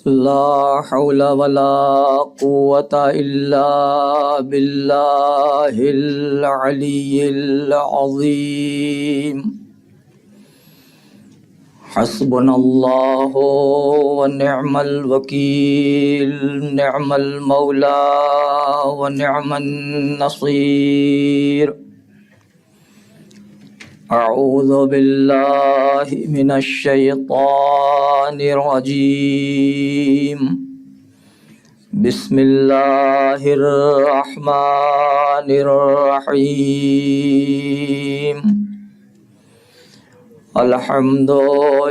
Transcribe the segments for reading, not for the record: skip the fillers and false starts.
لا حول ولا قوة إلا بالله العلي العظيم. حسبنا الله ونعم الوكيل، نعم المولى ونعم النصير. أعوذ بالله من الشيطان الرجيم. بسم الله الرحمن الرحيم. الحمد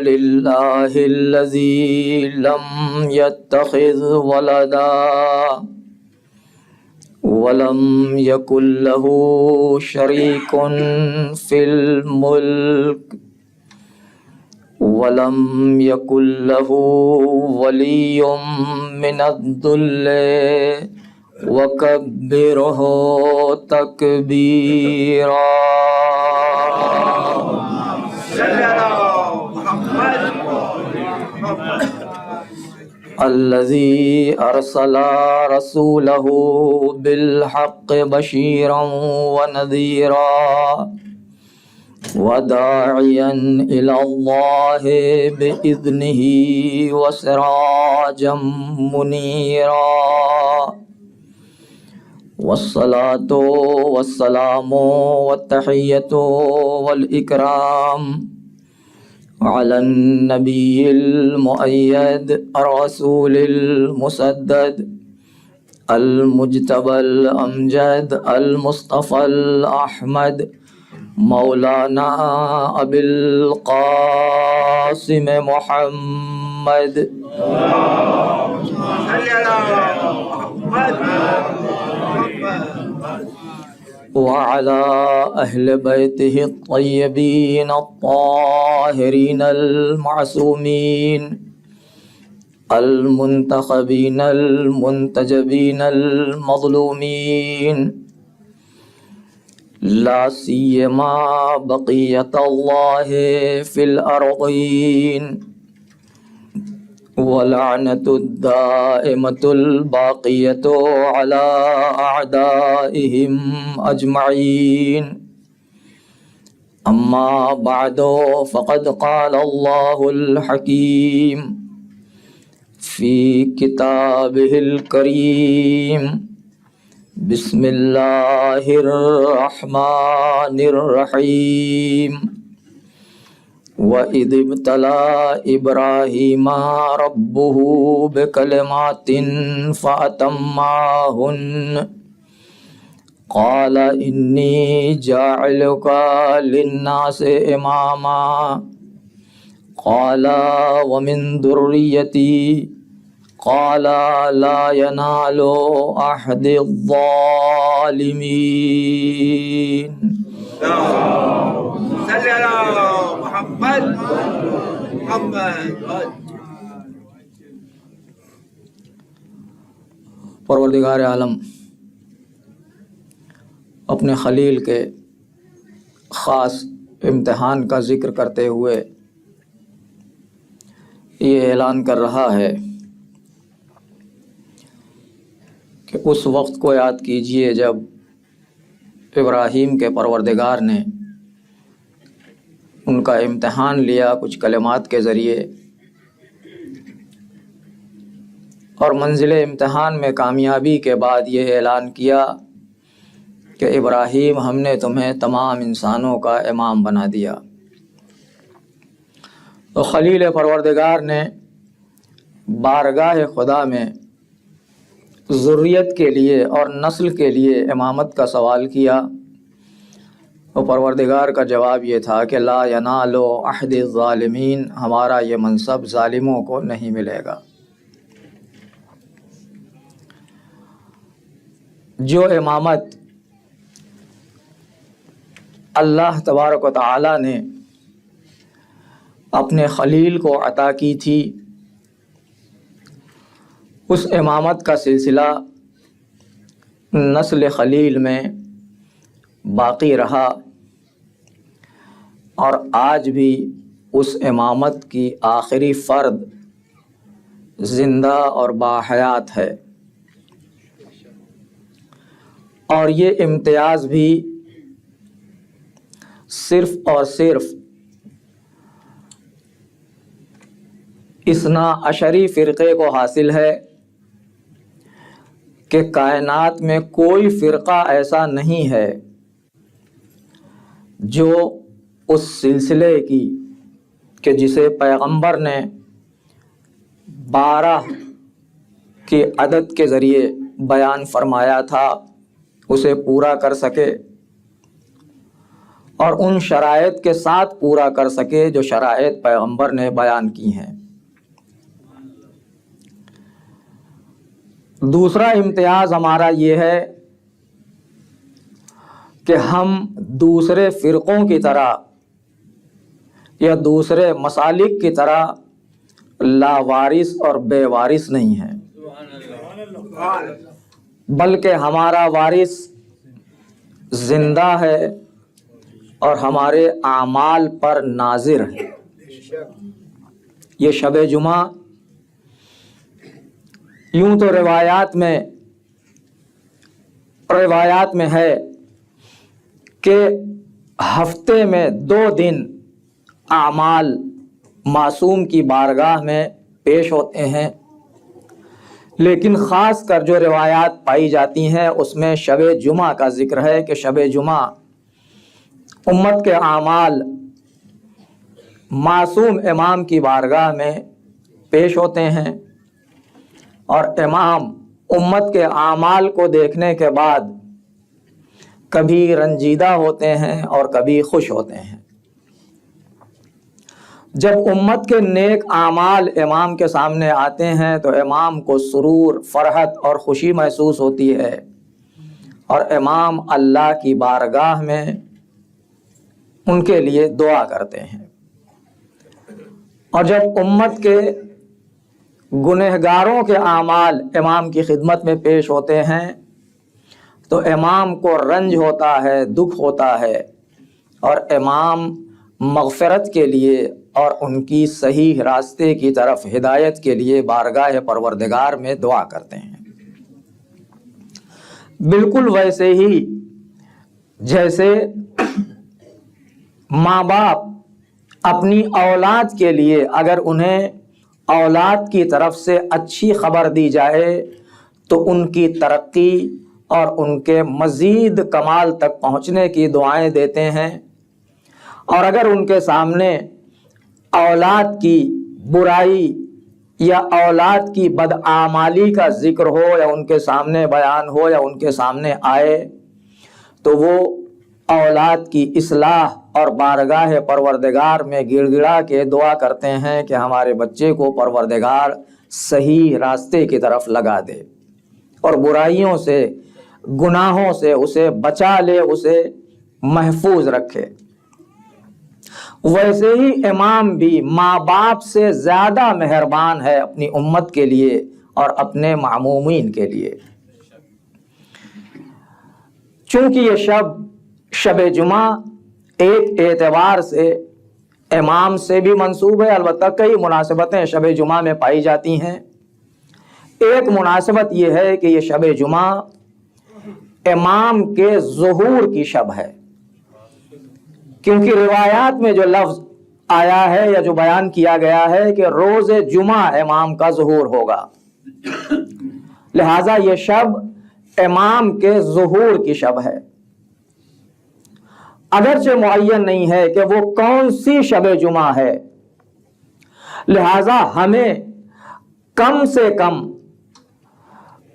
لله الذي لم يتخذ ولدا ولم يكن له شريك في الملك ولم يكن له ولي من الذل وكبره تكبيرا. الذي أرسل رسوله بالحق بشيرا ونذيرا وداعيا إلى الله بإذنه وسراجا منيرا. والصلاة والسلام والتحية والإكرام على النبي المؤيد الرسول المسدد المجتبى الأمجد المصطفى الأحمد مولانا أبي القاسم محمد. وعلى أهل بيته الطيبين الطاهرين المعصومين المنتخبين المنتجبين المظلومين، لا سيما بقية الله في الأرضين، ولعنة الدائمة الباقية على أعدائهم أجمعين. أما بعد، فقد قال الله الحكيم في كتابه الكريم: بسم الله الرحمن الرحيم. وَإِذِ ابْتَلَى إِبْرَاهِيمَ رَبُّهُ بِكَلِمَاتٍ فَأَتَمَّهُنَّ قَالَ إِنِّي جَاعِلُكَ لِلنَّاسِ إِمَامًا قَالَ وَمِنْ ذُرِّيَّتِي قَالَ لَا يَنَالُ عَهْدِ الظَّالِمِينَ. پروردگار عالم اپنے خلیل کے خاص امتحان کا ذکر کرتے ہوئے یہ اعلان کر رہا ہے کہ اس وقت کو یاد کیجئے جب ابراہیم کے پروردگار نے ان کا امتحان لیا کچھ کلمات کے ذریعے، اور منزل امتحان میں کامیابی کے بعد یہ اعلان کیا کہ ابراہیم ہم نے تمہیں تمام انسانوں کا امام بنا دیا۔ تو خلیل پروردگار نے بارگاہ خدا میں ذریت کے لیے اور نسل کے لیے امامت کا سوال کیا، تو پروردگار کا جواب یہ تھا کہ لا ینال عہد الظالمین، ہمارا یہ منصب ظالموں کو نہیں ملے گا۔ جو امامت اللہ تبارک و تعالی نے اپنے خلیل کو عطا کی تھی، اس امامت کا سلسلہ نسل خلیل میں باقی رہا، اور آج بھی اس امامت کی آخری فرد زندہ اور باحیات ہے، اور یہ امتیاز بھی صرف اور صرف اثنا عشری فرقے کو حاصل ہے کہ کائنات میں کوئی فرقہ ایسا نہیں ہے جو اس سلسلے کی کہ جسے پیغمبر نے 12 کے عدد کے ذریعے بیان فرمایا تھا اسے پورا کر سکے، اور ان شرائط کے ساتھ پورا کر سکے جو شرائط پیغمبر نے بیان کی ہیں۔ دوسرا امتیاز ہمارا یہ ہے کہ ہم دوسرے فرقوں کی طرح یا دوسرے مسالک کی طرح لاوارث اور بے وارث نہیں ہیں، بلکہ ہمارا وارث زندہ ہے اور ہمارے اعمال پر ناظر ہے۔ یہ شب جمعہ یوں تو روایات میں ہے کہ ہفتے میں 2 دن اعمال معصوم کی بارگاہ میں پیش ہوتے ہیں، لیکن خاص کر جو روایات پائی جاتی ہیں اس میں شب جمعہ کا ذکر ہے کہ شب جمعہ امت کے اعمال معصوم امام کی بارگاہ میں پیش ہوتے ہیں، اور امام امت کے اعمال کو دیکھنے کے بعد کبھی رنجیدہ ہوتے ہیں اور کبھی خوش ہوتے ہیں۔ جب امت کے نیک اعمال امام کے سامنے آتے ہیں تو امام کو سرور، فرحت اور خوشی محسوس ہوتی ہے، اور امام اللہ کی بارگاہ میں ان کے لیے دعا کرتے ہیں۔ اور جب امت کے گنہگاروں کے اعمال امام کی خدمت میں پیش ہوتے ہیں تو امام کو رنج ہوتا ہے، دکھ ہوتا ہے، اور امام مغفرت کے لیے اور ان کی صحیح راستے کی طرف ہدایت کے لیے بارگاہ پروردگار میں دعا کرتے ہیں۔ بالکل ویسے ہی جیسے ماں باپ اپنی اولاد کے لیے اگر انہیں اولاد کی طرف سے اچھی خبر دی جائے تو ان کی ترقی اور ان کے مزید کمال تک پہنچنے کی دعائیں دیتے ہیں، اور اگر ان کے سامنے اولاد کی برائی یا اولاد کی بدعمالی کا ذکر ہو یا ان کے سامنے بیان ہو یا ان کے سامنے آئے تو وہ اولاد کی اصلاح اور بارگاہ پروردگار میں گڑ گڑا کے دعا کرتے ہیں کہ ہمارے بچے کو پروردگار صحیح راستے کی طرف لگا دے اور برائیوں سے، گناہوں سے اسے بچا لے، اسے محفوظ رکھے۔ ویسے ہی امام بھی ماں باپ سے زیادہ مہربان ہے اپنی امت کے لیے اور اپنے معمومین کے لیے۔ چونکہ یہ شب جمعہ ایک اعتبار سے امام سے بھی منسوب ہے، البتہ کئی مناسبتیں شب جمعہ میں پائی جاتی ہیں۔ ایک مناسبت یہ ہے کہ یہ شب جمعہ امام کے ظہور کی شب ہے، کیونکہ روایات میں جو لفظ آیا ہے یا جو بیان کیا گیا ہے کہ روز جمعہ امام کا ظہور ہوگا، لہذا یہ شب امام کے ظہور کی شب ہے۔ اگرچہ معین نہیں ہے کہ وہ کون سی شب جمعہ ہے، لہذا ہمیں کم سے کم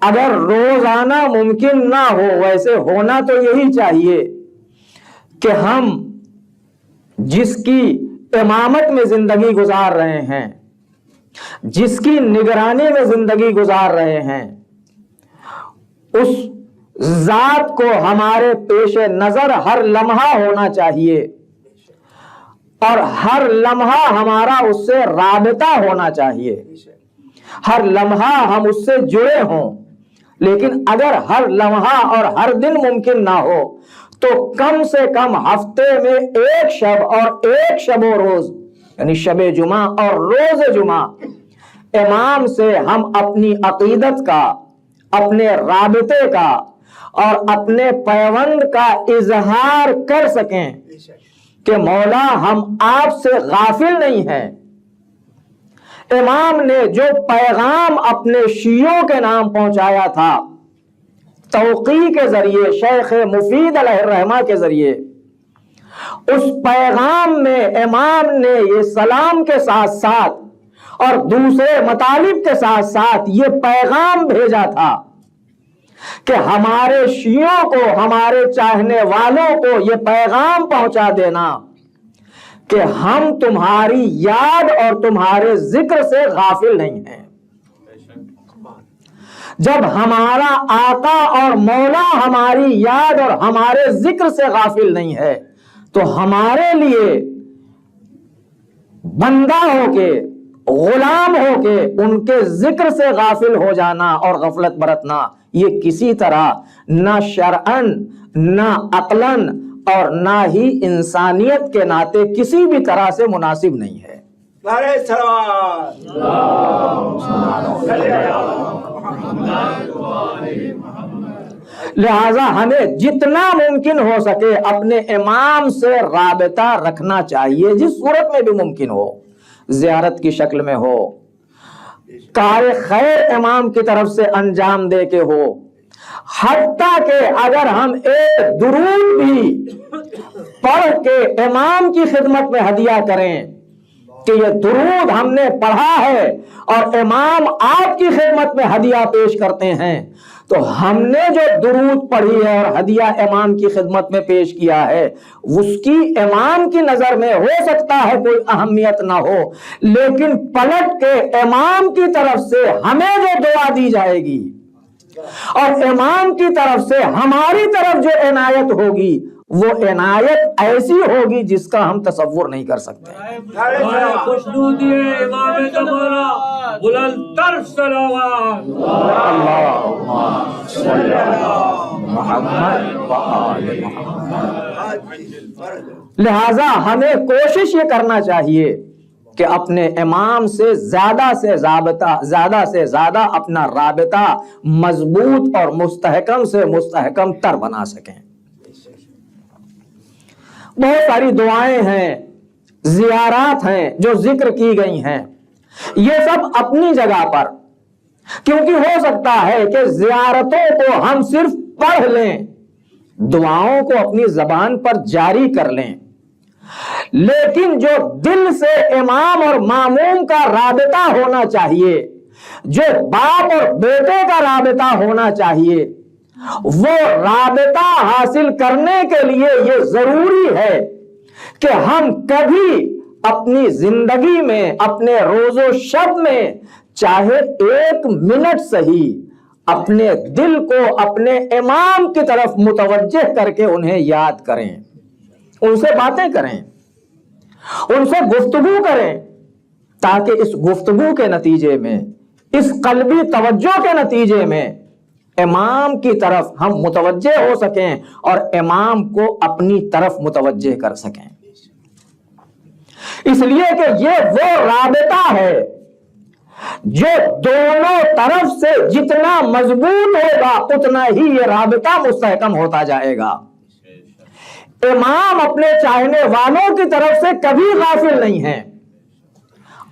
اگر روزانہ ممکن نہ ہو، ویسے ہونا تو یہی چاہیے کہ ہم جس کی امامت میں زندگی گزار رہے ہیں، جس کی نگرانی میں زندگی گزار رہے ہیں، اس ذات کو ہمارے پیش نظر ہر لمحہ ہونا چاہیے، اور ہر لمحہ ہمارا اس سے رابطہ ہونا چاہیے، ہر لمحہ ہم اس سے جڑے ہوں۔ لیکن اگر ہر لمحہ اور ہر دن ممکن نہ ہو تو کم سے کم ہفتے میں ایک شب اور ایک شب و روز، یعنی شب جمعہ اور روز جمعہ امام سے ہم اپنی عقیدت کا، اپنے رابطے کا اور اپنے پیوند کا اظہار کر سکیں کہ مولا ہم آپ سے غافل نہیں ہیں۔ امام نے جو پیغام اپنے شیعوں کے نام پہنچایا تھا توقیع کے ذریعے، شیخ مفید علیہ الرحمہ کے ذریعے، اس پیغام میں امام نے یہ سلام کے ساتھ ساتھ اور دوسرے مطالب کے ساتھ ساتھ یہ پیغام بھیجا تھا کہ ہمارے شیعوں کو، ہمارے چاہنے والوں کو یہ پیغام پہنچا دینا کہ ہم تمہاری یاد اور تمہارے ذکر سے غافل نہیں ہیں۔ جب ہمارا آقا اور مولا ہماری یاد اور ہمارے ذکر سے غافل نہیں ہے تو ہمارے لیے بندہ ہو کے، غلام ہو کے ان کے ذکر سے غافل ہو جانا اور غفلت برتنا یہ کسی طرح نہ شرعن، نہ عقلاً اور نہ ہی انسانیت کے ناطے کسی بھی طرح سے مناسب نہیں ہے۔ لہذا ہمیں جتنا ممکن ہو سکے اپنے امام سے رابطہ رکھنا چاہیے، جس صورت میں بھی ممکن ہو، زیارت کی شکل میں ہو، کار خیر امام کی طرف سے انجام دے کے ہو، حتیٰ کہ اگر ہم ایک درود بھی پڑھ کے امام کی خدمت میں ہدیہ کریں کہ یہ درود ہم نے پڑھا ہے اور امام آپ کی خدمت میں ہدیہ پیش کرتے ہیں، تو ہم نے جو درود پڑھی ہے اور ہدیہ امام کی خدمت میں پیش کیا ہے اس کی امام کی نظر میں ہو سکتا ہے کوئی اہمیت نہ ہو، لیکن پلٹ کے امام کی طرف سے ہمیں جو دعا دی جائے گی اور امام کی طرف سے ہماری طرف جو عنایت ہوگی وہ عنایت ایسی ہوگی جس کا ہم تصور نہیں کر سکتے۔ خوشنودی امام زمانہ، بلند تر صلوات، اللہم صلی علی محمد و آل محمد۔ لہذا ہمیں کوشش یہ کرنا چاہیے کہ اپنے امام سے زیادہ سے زیادہ اپنا رابطہ مضبوط اور مستحکم سے مستحکم تر بنا سکیں۔ بہت ساری دعائیں ہیں، زیارات ہیں جو ذکر کی گئی ہیں، یہ سب اپنی جگہ پر، کیونکہ ہو سکتا ہے کہ زیارتوں کو ہم صرف پڑھ لیں، دعاؤں کو اپنی زبان پر جاری کر لیں، لیکن جو دل سے امام اور ماموم کا رابطہ ہونا چاہیے، جو باپ اور بیٹے کا رابطہ ہونا چاہیے، وہ رابطہ حاصل کرنے کے لیے یہ ضروری ہے کہ ہم کبھی اپنی زندگی میں، اپنے روز و شب میں چاہے 1 منٹ صحیح اپنے دل کو اپنے امام کی طرف متوجہ کر کے انہیں یاد کریں، ان سے باتیں کریں، ان سے گفتگو کریں، تاکہ اس گفتگو کے نتیجے میں، اس قلبی توجہ کے نتیجے میں امام کی طرف ہم متوجہ ہو سکیں اور امام کو اپنی طرف متوجہ کر سکیں۔ اس لیے کہ یہ وہ رابطہ ہے جو دونوں طرف سے جتنا مضبوط ہوگا اتنا ہی یہ رابطہ مستحکم ہوتا جائے گا۔ امام اپنے چاہنے والوں کی طرف سے کبھی غافل نہیں ہیں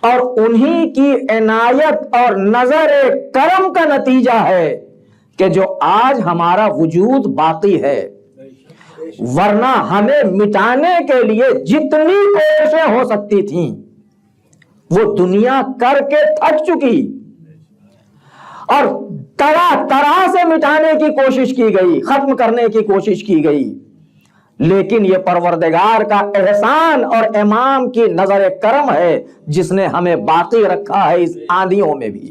اور انہی کی عنایت اور نظر کرم کا نتیجہ ہے کہ جو آج ہمارا وجود باقی ہے، ورنہ ہمیں مٹانے کے لیے جتنی کوششیں ہو سکتی تھیں وہ دنیا کر کے تھک چکی اور طرح طرح سے مٹانے کی کوشش کی گئی، ختم کرنے کی کوشش کی گئی، لیکن یہ پروردگار کا احسان اور امام کی نظر کرم ہے جس نے ہمیں باقی رکھا ہے اس آندھیوں میں بھی،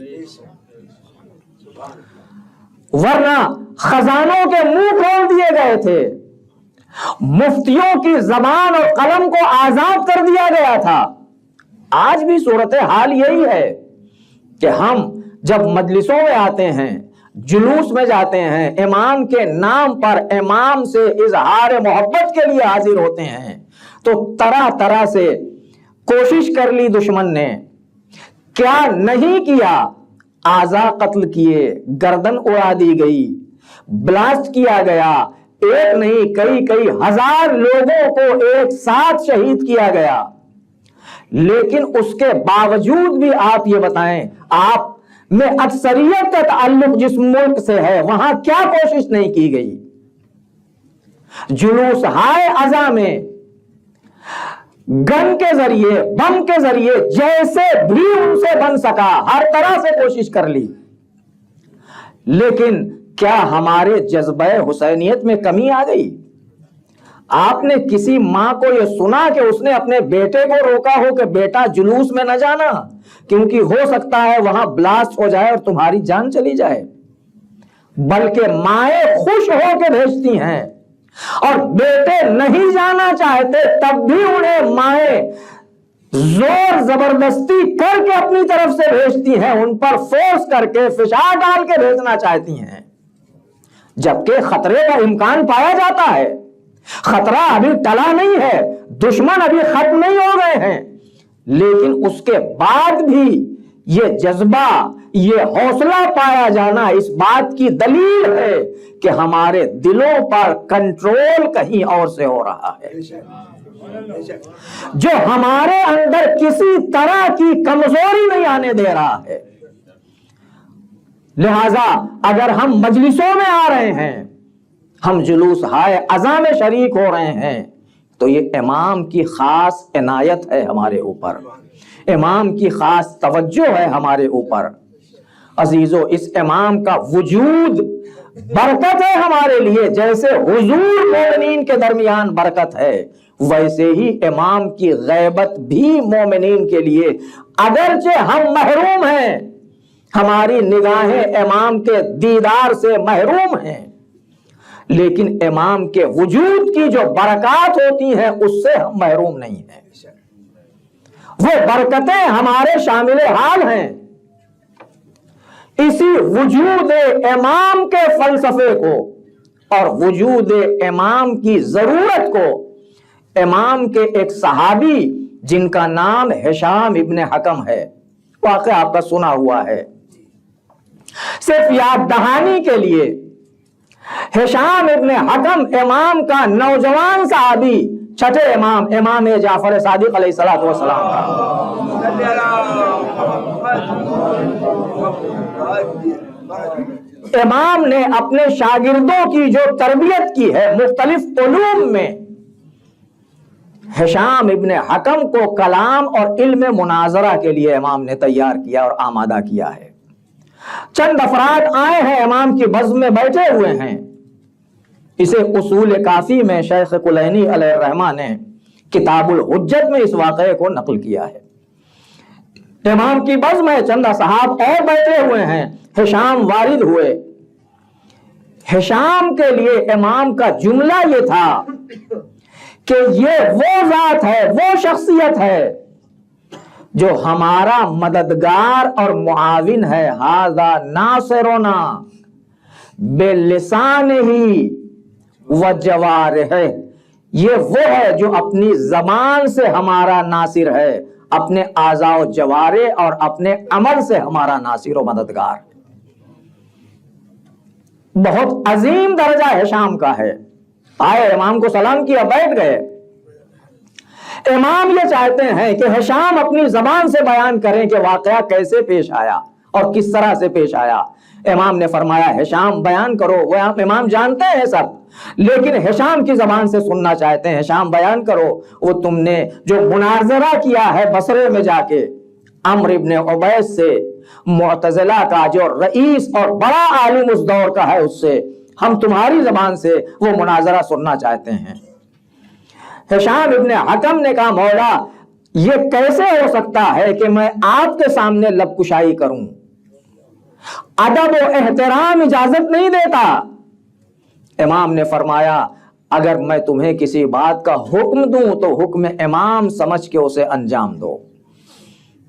ورنہ خزانوں کے منہ کھول دیے گئے تھے، مفتیوں کی زبان اور قلم کو آزاد کر دیا گیا تھا۔ آج بھی صورتحال یہی ہے کہ ہم جب مجلسوں میں آتے ہیں، جلوس میں جاتے ہیں، امام کے نام پر امام سے اظہار محبت کے لیے حاضر ہوتے ہیں، تو طرح طرح سے کوشش کر لی دشمن نے، کیا نہیں کیا؟ اعضا قتل کیے، گردن اڑا دی گئی، بلاسٹ کیا گیا، ایک نہیں کئی ہزار لوگوں کو ایک ساتھ شہید کیا گیا، لیکن اس کے باوجود بھی آپ یہ بتائیں، آپ میں اکثریت کا تعلق جس ملک سے ہے وہاں کیا کوشش نہیں کی گئی؟ جلوس ہائے عزا میں گن کے ذریعے، بم کے ذریعے جیسے بھی ان سے بن سکا ہر طرح سے کوشش کر لی، لیکن کیا ہمارے جذبہ حسینیت میں کمی آ گئی؟ آپ نے کسی ماں کو یہ سنا کہ اس نے اپنے بیٹے کو روکا ہو کہ بیٹا جلوس میں نہ جانا کیونکہ ہو سکتا ہے وہاں بلاسٹ ہو جائے اور تمہاری جان چلی جائے؟ بلکہ مائیں خوش ہو کے بھیجتی ہیں، اور بیٹے نہیں جانا چاہتے تب بھی انہیں مائیں زور زبردستی کر کے اپنی طرف سے بھیجتی ہیں، ان پر فورس کر کے فشار ڈال کے بھیجنا چاہتی ہیں، جبکہ خطرے کا امکان پایا جاتا ہے، خطرہ ابھی ٹلا نہیں ہے، دشمن ابھی ختم نہیں ہو گئے ہیں، لیکن اس کے بعد بھی یہ جذبہ، یہ حوصلہ پایا جانا اس بات کی دلیل ہے کہ ہمارے دلوں پر کنٹرول کہیں اور سے ہو رہا ہے، جو ہمارے اندر کسی طرح کی کمزوری نہیں آنے دے رہا ہے۔ لہذا اگر ہم مجلسوں میں آ رہے ہیں، ہم جلوس ہائے عزا میں شریک ہو رہے ہیں، تو یہ امام کی خاص عنایت ہے ہمارے اوپر، امام کی خاص توجہ ہے ہمارے اوپر۔ عزیزو، اس امام کا وجود برکت ہے ہمارے لیے، جیسے حضور مومنین کے درمیان برکت ہے، ویسے ہی امام کی غیبت بھی مومنین کے لیے، اگرچہ ہم محروم ہیں، ہماری نگاہیں امام کے دیدار سے محروم ہیں، لیکن امام کے وجود کی جو برکات ہوتی ہیں اس سے ہم محروم نہیں ہیں، وہ برکتیں ہمارے شامل حال ہیں۔ اسی وجود امام کے فلسفے کو اور وجود امام کی ضرورت کو امام کے ایک صحابی جن کا نام ہشام ابن حکم ہے، واقعہ آپ کا سنا ہوا ہے، صرف یاد دہانی کے لیے، ہشام ابن حکم امام کا نوجوان صحابی، چھٹے امام، امام جعفر صادق علیہ الصلوۃ والسلام کا امام نے اپنے شاگردوں کی جو تربیت کی ہے مختلف علوم میں، ہشام ابن حکم کو کلام اور علم مناظرہ کے لیے امام نے تیار کیا اور آمادہ کیا ہے۔ چند افراد آئے ہیں، امام کی بزم میں بیٹھے ہوئے ہیں۔ اسے اصول کافی میں شیخ کلینی علیہ الرحمہ نے کتاب الحجت میں اس واقعے کو نقل کیا ہے۔ امام کی بزم میں چند اصحاب اور بیٹھے ہوئے ہیں، ہشام وارد ہوئے۔ ہشام کے لیے امام کا جملہ یہ تھا کہ یہ وہ ذات ہے، وہ شخصیت ہے جو ہمارا مددگار اور معاون ہے، ھذا ناصرنا بلسانہ وجوارہ، یہ وہ ہے جو اپنی زبان سے ہمارا ناصر ہے، اپنے اعضاء و جوارح اور اپنے عمل سے ہمارا ناصر و مددگار۔ بہت عظیم درجہ ہشام کا ہے۔ آئے، امام کو سلام کیا، بیٹھ گئے۔ امام یہ چاہتے ہیں کہ ہشام اپنی زبان سے بیان کریں کہ واقعہ کیسے پیش آیا اور کس طرح سے پیش آیا۔ امام نے فرمایا ہشام بیان کرو، وہ امام جانتے ہیں سب، لیکن ہشام کی زبان سے سننا چاہتے ہیں۔ ہشام بیان کرو، وہ تم نے جو مناظرہ کیا ہے بصرے میں جا کے عمرو ابن عبید سے، معتزلہ کا جو رئیس اور بڑا عالم اس دور کا ہے، اس سے ہم تمہاری زبان سے وہ مناظرہ سننا چاہتے ہیں۔ ہشام ابن حکم نے کہا مولا یہ کیسے ہو سکتا ہے کہ میں آپ کے سامنے لب کشائی کروں، ادب و احترام اجازت نہیں دیتا۔ امام نے فرمایا اگر میں تمہیں کسی بات کا حکم دوں تو حکم امام سمجھ کے اسے انجام دو۔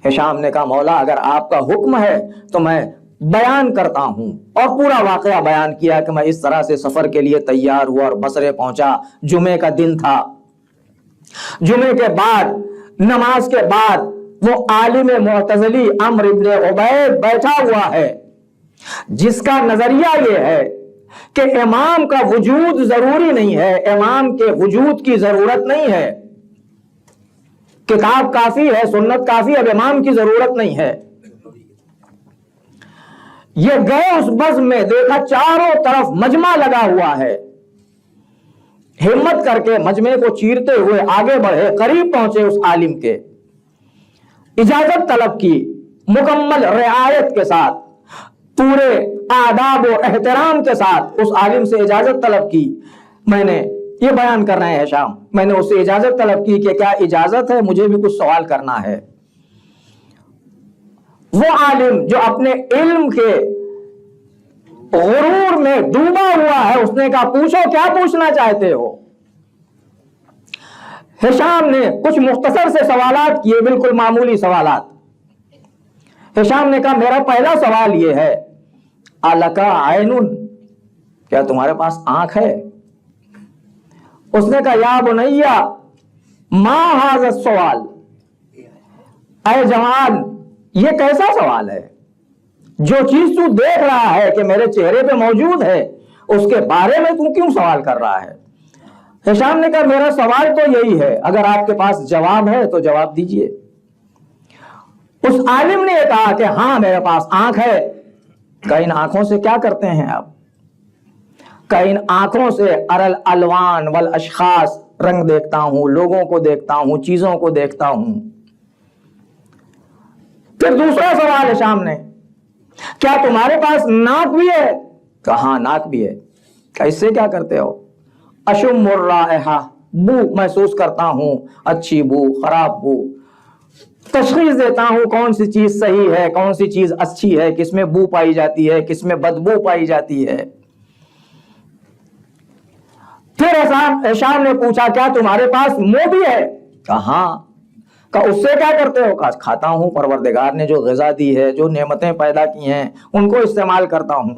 ہشام نے کہا مولا اگر آپ کا حکم ہے تو میں بیان کرتا ہوں، اور پورا واقعہ بیان کیا کہ میں اس طرح سے سفر کے لیے تیار ہوا اور بصرے پہنچا۔ جمعے کا دن تھا، جمعے کے بعد، نماز کے بعد وہ عالم معتزلی عمرو ابن عبید بیٹھا ہوا ہے جس کا نظریہ یہ ہے کہ امام کا وجود ضروری نہیں ہے، امام کے وجود کی ضرورت نہیں ہے، کتاب کافی ہے، سنت کافی، اب امام کی ضرورت نہیں ہے۔ یہ گئے اس بزم میں، دیکھا چاروں طرف مجمع لگا ہوا ہے، ہمت کر کے مجمع کو چیرتے ہوئے آگے بڑھے، قریب پہنچے اس عالم کے، اجازت طلب کی، مکمل رعایت کے ساتھ، پورے آداب و احترام کے ساتھ اس عالم سے اجازت طلب کی۔ میں نے یہ بیان کر رہے ہیں شام، میں نے اس سے اجازت طلب کی کہ کیا اجازت ہے، مجھے بھی کچھ سوال کرنا ہے۔ وہ عالم جو اپنے علم کے غرور میں ڈوبا ہوا ہے، اس نے کہا پوچھو کیا پوچھنا چاہتے ہو۔ ہشام نے کچھ مختصر سے سوالات کیے، بالکل معمولی سوالات۔ ہشام نے کہا میرا پہلا سوال یہ ہے، الکا عینن، کیا تمہارے پاس آنکھ ہے؟ اس نے کہا یا بنیا ما ھذا السؤال، اے جوان یہ کیسا سوال ہے؟ جو چیز تو دیکھ رہا ہے کہ میرے چہرے پہ موجود ہے اس کے بارے میں تو کیوں سوال کر رہا ہے؟ ہشام نے کہا میرا سوال تو یہی ہے، اگر آپ کے پاس جواب ہے تو جواب دیجئے۔ اس عالم نے کہا کہ ہاں میرے پاس آنکھ ہے۔ کہ ان آنکھوں سے کیا کرتے ہیں آپ؟ کہ ان آنکھوں سے ارل الوان والاشخاص، رنگ دیکھتا ہوں، لوگوں کو دیکھتا ہوں، چیزوں کو دیکھتا ہوں۔ پھر دوسرا سوال ہشام نے، کیا تمہارے پاس ناک بھی ہے؟ کہا ہاں ناک بھی ہے۔ کہ اس سے کیا کرتے ہو؟ اشم الرائحہ، بو محسوس کرتا ہوں، اچھی بو، خراب بو، تشخیص دیتا ہوں کون سی چیز صحیح ہے، کون سی چیز اچھی ہے، کس میں بو پائی جاتی ہے، کس میں بدبو پائی جاتی ہے۔ پھر ہشام نے پوچھا کیا تمہارے پاس منہ بھی ہے؟ کہا ہاں۔ کہا اس سے کیا کرتے ہو؟ کہا کھاتا ہوں، پروردگار نے جو غذا دی ہے، جو نعمتیں پیدا کی ہیں ان کو استعمال کرتا ہوں۔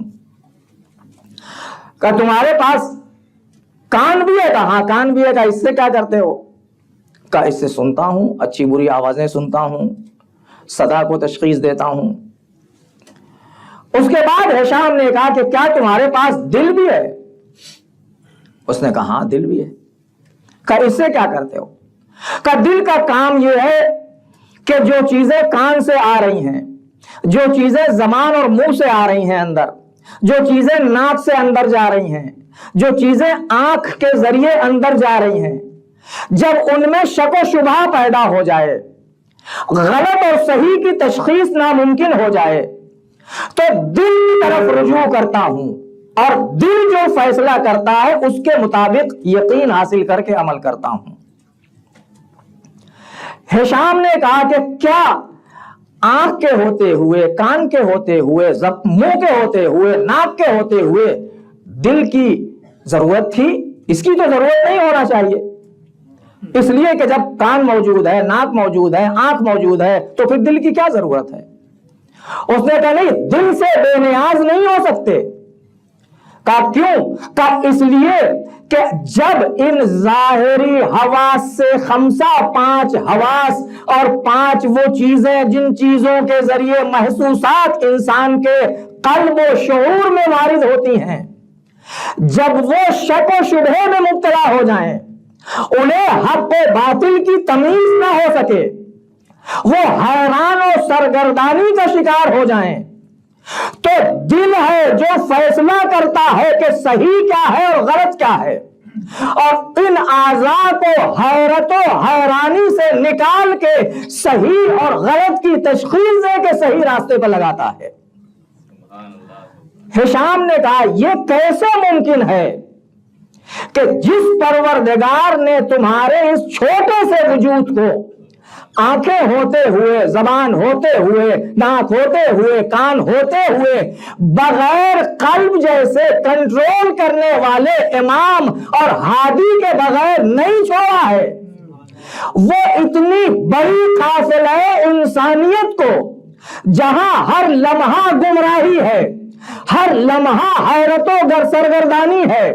کہا تمہارے پاس کان بھی ہے؟ کہا ہاں کان بھی ہے۔ کہا اس سے کیا کرتے ہو؟ کہا اس سے سنتا ہوں، اچھی بری آوازیں سنتا ہوں، صدا کو تشخیص دیتا ہوں۔ اس کے بعد ہشام نے کہا کہ کیا تمہارے پاس دل بھی ہے؟ اس نے کہا ہاں دل بھی ہے۔ کہا اس سے کیا کرتے ہو؟ کہا دل کا کام یہ ہے کہ جو چیزیں کان سے آ رہی ہیں، جو چیزیں زبان اور منہ سے آ رہی ہیں اندر، جو چیزیں ناک سے اندر جا رہی ہیں، جو چیزیں آنکھ کے ذریعے اندر جا رہی ہیں، جب ان میں شک و شبہ پیدا ہو جائے، غلط اور صحیح کی تشخیص ناممکن ہو جائے، تو دل کی طرف رجوع کرتا ہوں، اور دل جو فیصلہ کرتا ہے اس کے مطابق یقین حاصل کر کے عمل کرتا ہوں۔ ہشام نے کہا کہ کیا آنکھ کے ہوتے ہوئے، کان کے ہوتے ہوئے، منہ کے ہوتے ہوئے، ناک کے ہوتے ہوئے دل کی ضرورت تھی؟ اس کی تو ضرورت نہیں ہونا چاہیے، اس لیے کہ جب کان موجود ہے، ناک موجود ہے، آنکھ موجود ہے تو پھر دل کی کیا ضرورت ہے؟ اس نے کہا نہیں، دل سے بے نیاز نہیں ہو سکتے۔ کہا کیوں؟ کہا اس لیے کہ جب ان ظاہری حواس سے خمسہ، 5 حواس اور 5 وہ چیزیں جن چیزوں کے ذریعے محسوسات انسان کے قلب و شعور میں وارد ہوتی ہیں، جب وہ شک و شبہ میں مبتلا ہو جائیں، انہیں حق و باطل کی تمیز نہ ہو سکے، وہ حیران و سرگردانی کا شکار ہو جائیں، تو دل ہے جو فیصلہ کرتا ہے کہ صحیح کیا ہے اور غلط کیا ہے، اور ان اعضاء کو حیرت و حیرانی سے نکال کے صحیح اور غلط کی تشخیص دے کے صحیح راستے پر لگاتا ہے۔ ہشام نے کہا یہ کیسے ممکن ہے کہ جس پروردگار نے تمہارے اس چھوٹے سے وجود کو آنکھیں ہوتے ہوئے، زبان ہوتے ہوئے، ناک ہوتے ہوئے، کان ہوتے ہوئے، بغیر قلب جیسے کنٹرول کرنے والے امام اور ہادی کے بغیر نہیں چھوڑا ہے، وہ اتنی بڑی قافلہ انسانیت کو جہاں ہر لمحہ گمراہی ہے، ہر لمحہ حیرت و سرگردانی ہے،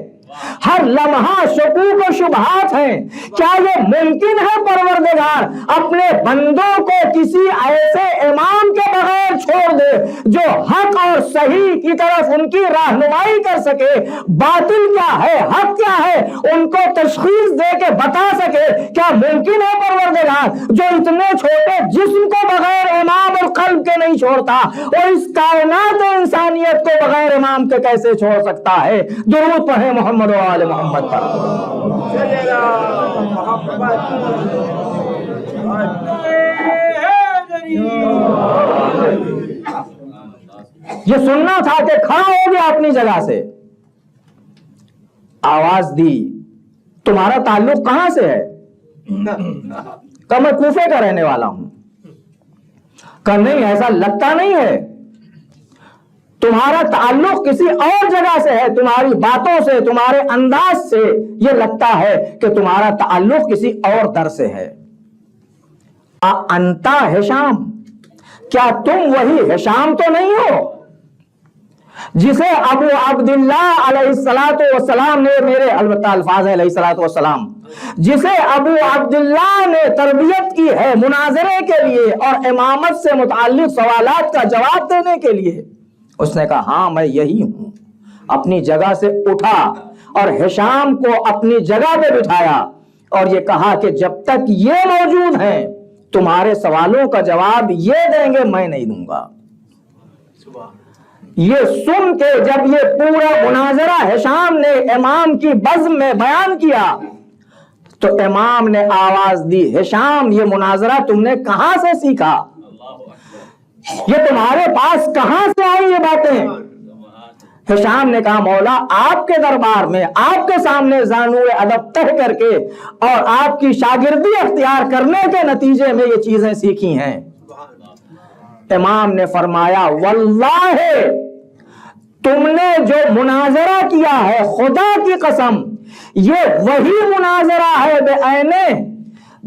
ہر لمحہ شکوک و شبہات ہیں. کیا یہ ممکن ہے پروردگار اپنے بندوں کو کسی ایسے امام کے بغیر چھوڑ دے جو حق اور صحیح کی طرف ان کی رہنمائی کر سکے, باطل کیا ہے حق کیا ہے ان کو تشخیص دے کے بتا سکے؟ کیا ممکن ہے پروردگار جو اتنے چھوٹے جسم کو بغیر امام اور قلب کے نہیں چھوڑتا, اور اس کائنات انسانیت کو بغیر امام کے کیسے چھوڑ سکتا ہے؟ درود پڑھیں محمد و آل محمد پر. یہ سننا تھا کہ کھڑا ہو گیا اپنی جگہ سے, آواز دی, تمہارا تعلق کہاں سے ہے؟ کہ میں کوفے کا رہنے والا ہوں. کہ نہیں, ایسا لگتا نہیں ہے, تمہارا تعلق کسی اور جگہ سے ہے, تمہاری باتوں سے تمہارے انداز سے یہ لگتا ہے کہ تمہارا تعلق کسی اور در سے ہے. انتا ہشام, کیا تم وہی ہشام تو نہیں ہو جسے ابو عبداللہ علیہ الصلوۃ والسلام نے, میرے البتہ الفاظ ہے علیہ الصلوۃ والسلام, جسے ابو عبداللہ نے تربیت کی ہے مناظرے کے لیے اور امامت سے متعلق سوالات کا جواب دینے کے لیے؟ اس نے کہا ہاں میں یہی ہوں. اپنی جگہ سے اٹھا اور ہشام کو اپنی جگہ پہ بٹھایا اور یہ کہا کہ جب تک یہ موجود ہیں تمہارے سوالوں کا جواب یہ دیں گے, میں نہیں دوں گا. یہ سن کے جب یہ پورا مناظرہ ہشام نے امام کی بزم میں بیان کیا تو امام نے آواز دی, ہشام یہ مناظرہ تم نے کہاں سے سیکھا؟ یہ تمہارے پاس کہاں سے آئی یہ باتیں؟ ہشام نے کہا مولا آپ کے دربار میں آپ کے سامنے زانو ادب تہ کر کے اور آپ کی شاگردی اختیار کرنے کے نتیجے میں یہ چیزیں سیکھی ہیں. امام نے فرمایا واللہ تم نے جو مناظرہ کیا ہے خدا کی قسم یہ وہی مناظرہ ہے بے عینے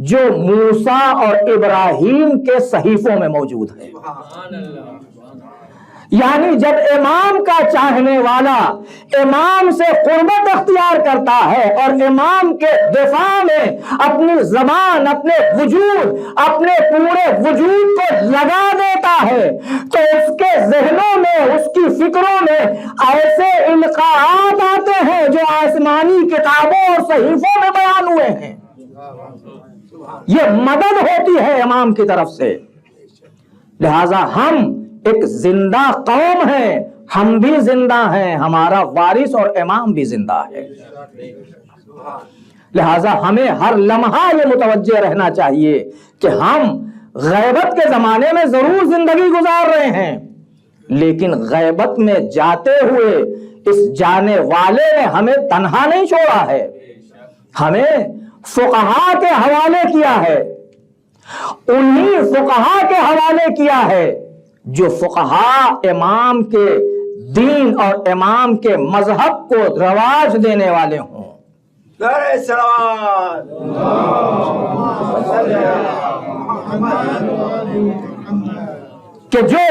جو موسیٰ اور ابراہیم کے صحیفوں میں موجود ہے. یعنی جب امام کا چاہنے والا امام سے قربت اختیار کرتا ہے اور امام کے دفاع میں اپنی زبان, اپنے وجود, اپنے پورے وجود کو لگا دیتا ہے تو اس کے ذہنوں میں, اس کی فکروں میں ایسے القاعات آتے ہیں جو آسمانی کتابوں اور صحیفوں میں بیان ہوئے ہیں. یہ مدد ہوتی ہے امام کی طرف سے. لہذا ہم ایک زندہ قوم ہے, ہم بھی زندہ ہیں, ہمارا وارث اور امام بھی زندہ ہے. لہذا ہمیں ہر لمحہ یہ متوجہ رہنا چاہیے کہ ہم غیبت کے زمانے میں ضرور زندگی گزار رہے ہیں, لیکن غیبت میں جاتے ہوئے اس جانے والے نے ہمیں تنہا نہیں چھوڑا ہے, ہمیں فقہا کے حوالے کیا ہے, انہی فقہا کے حوالے کیا ہے جو فقہا امام کے دین اور امام کے مذہب کو رواج دینے والے ہوں. کہ جو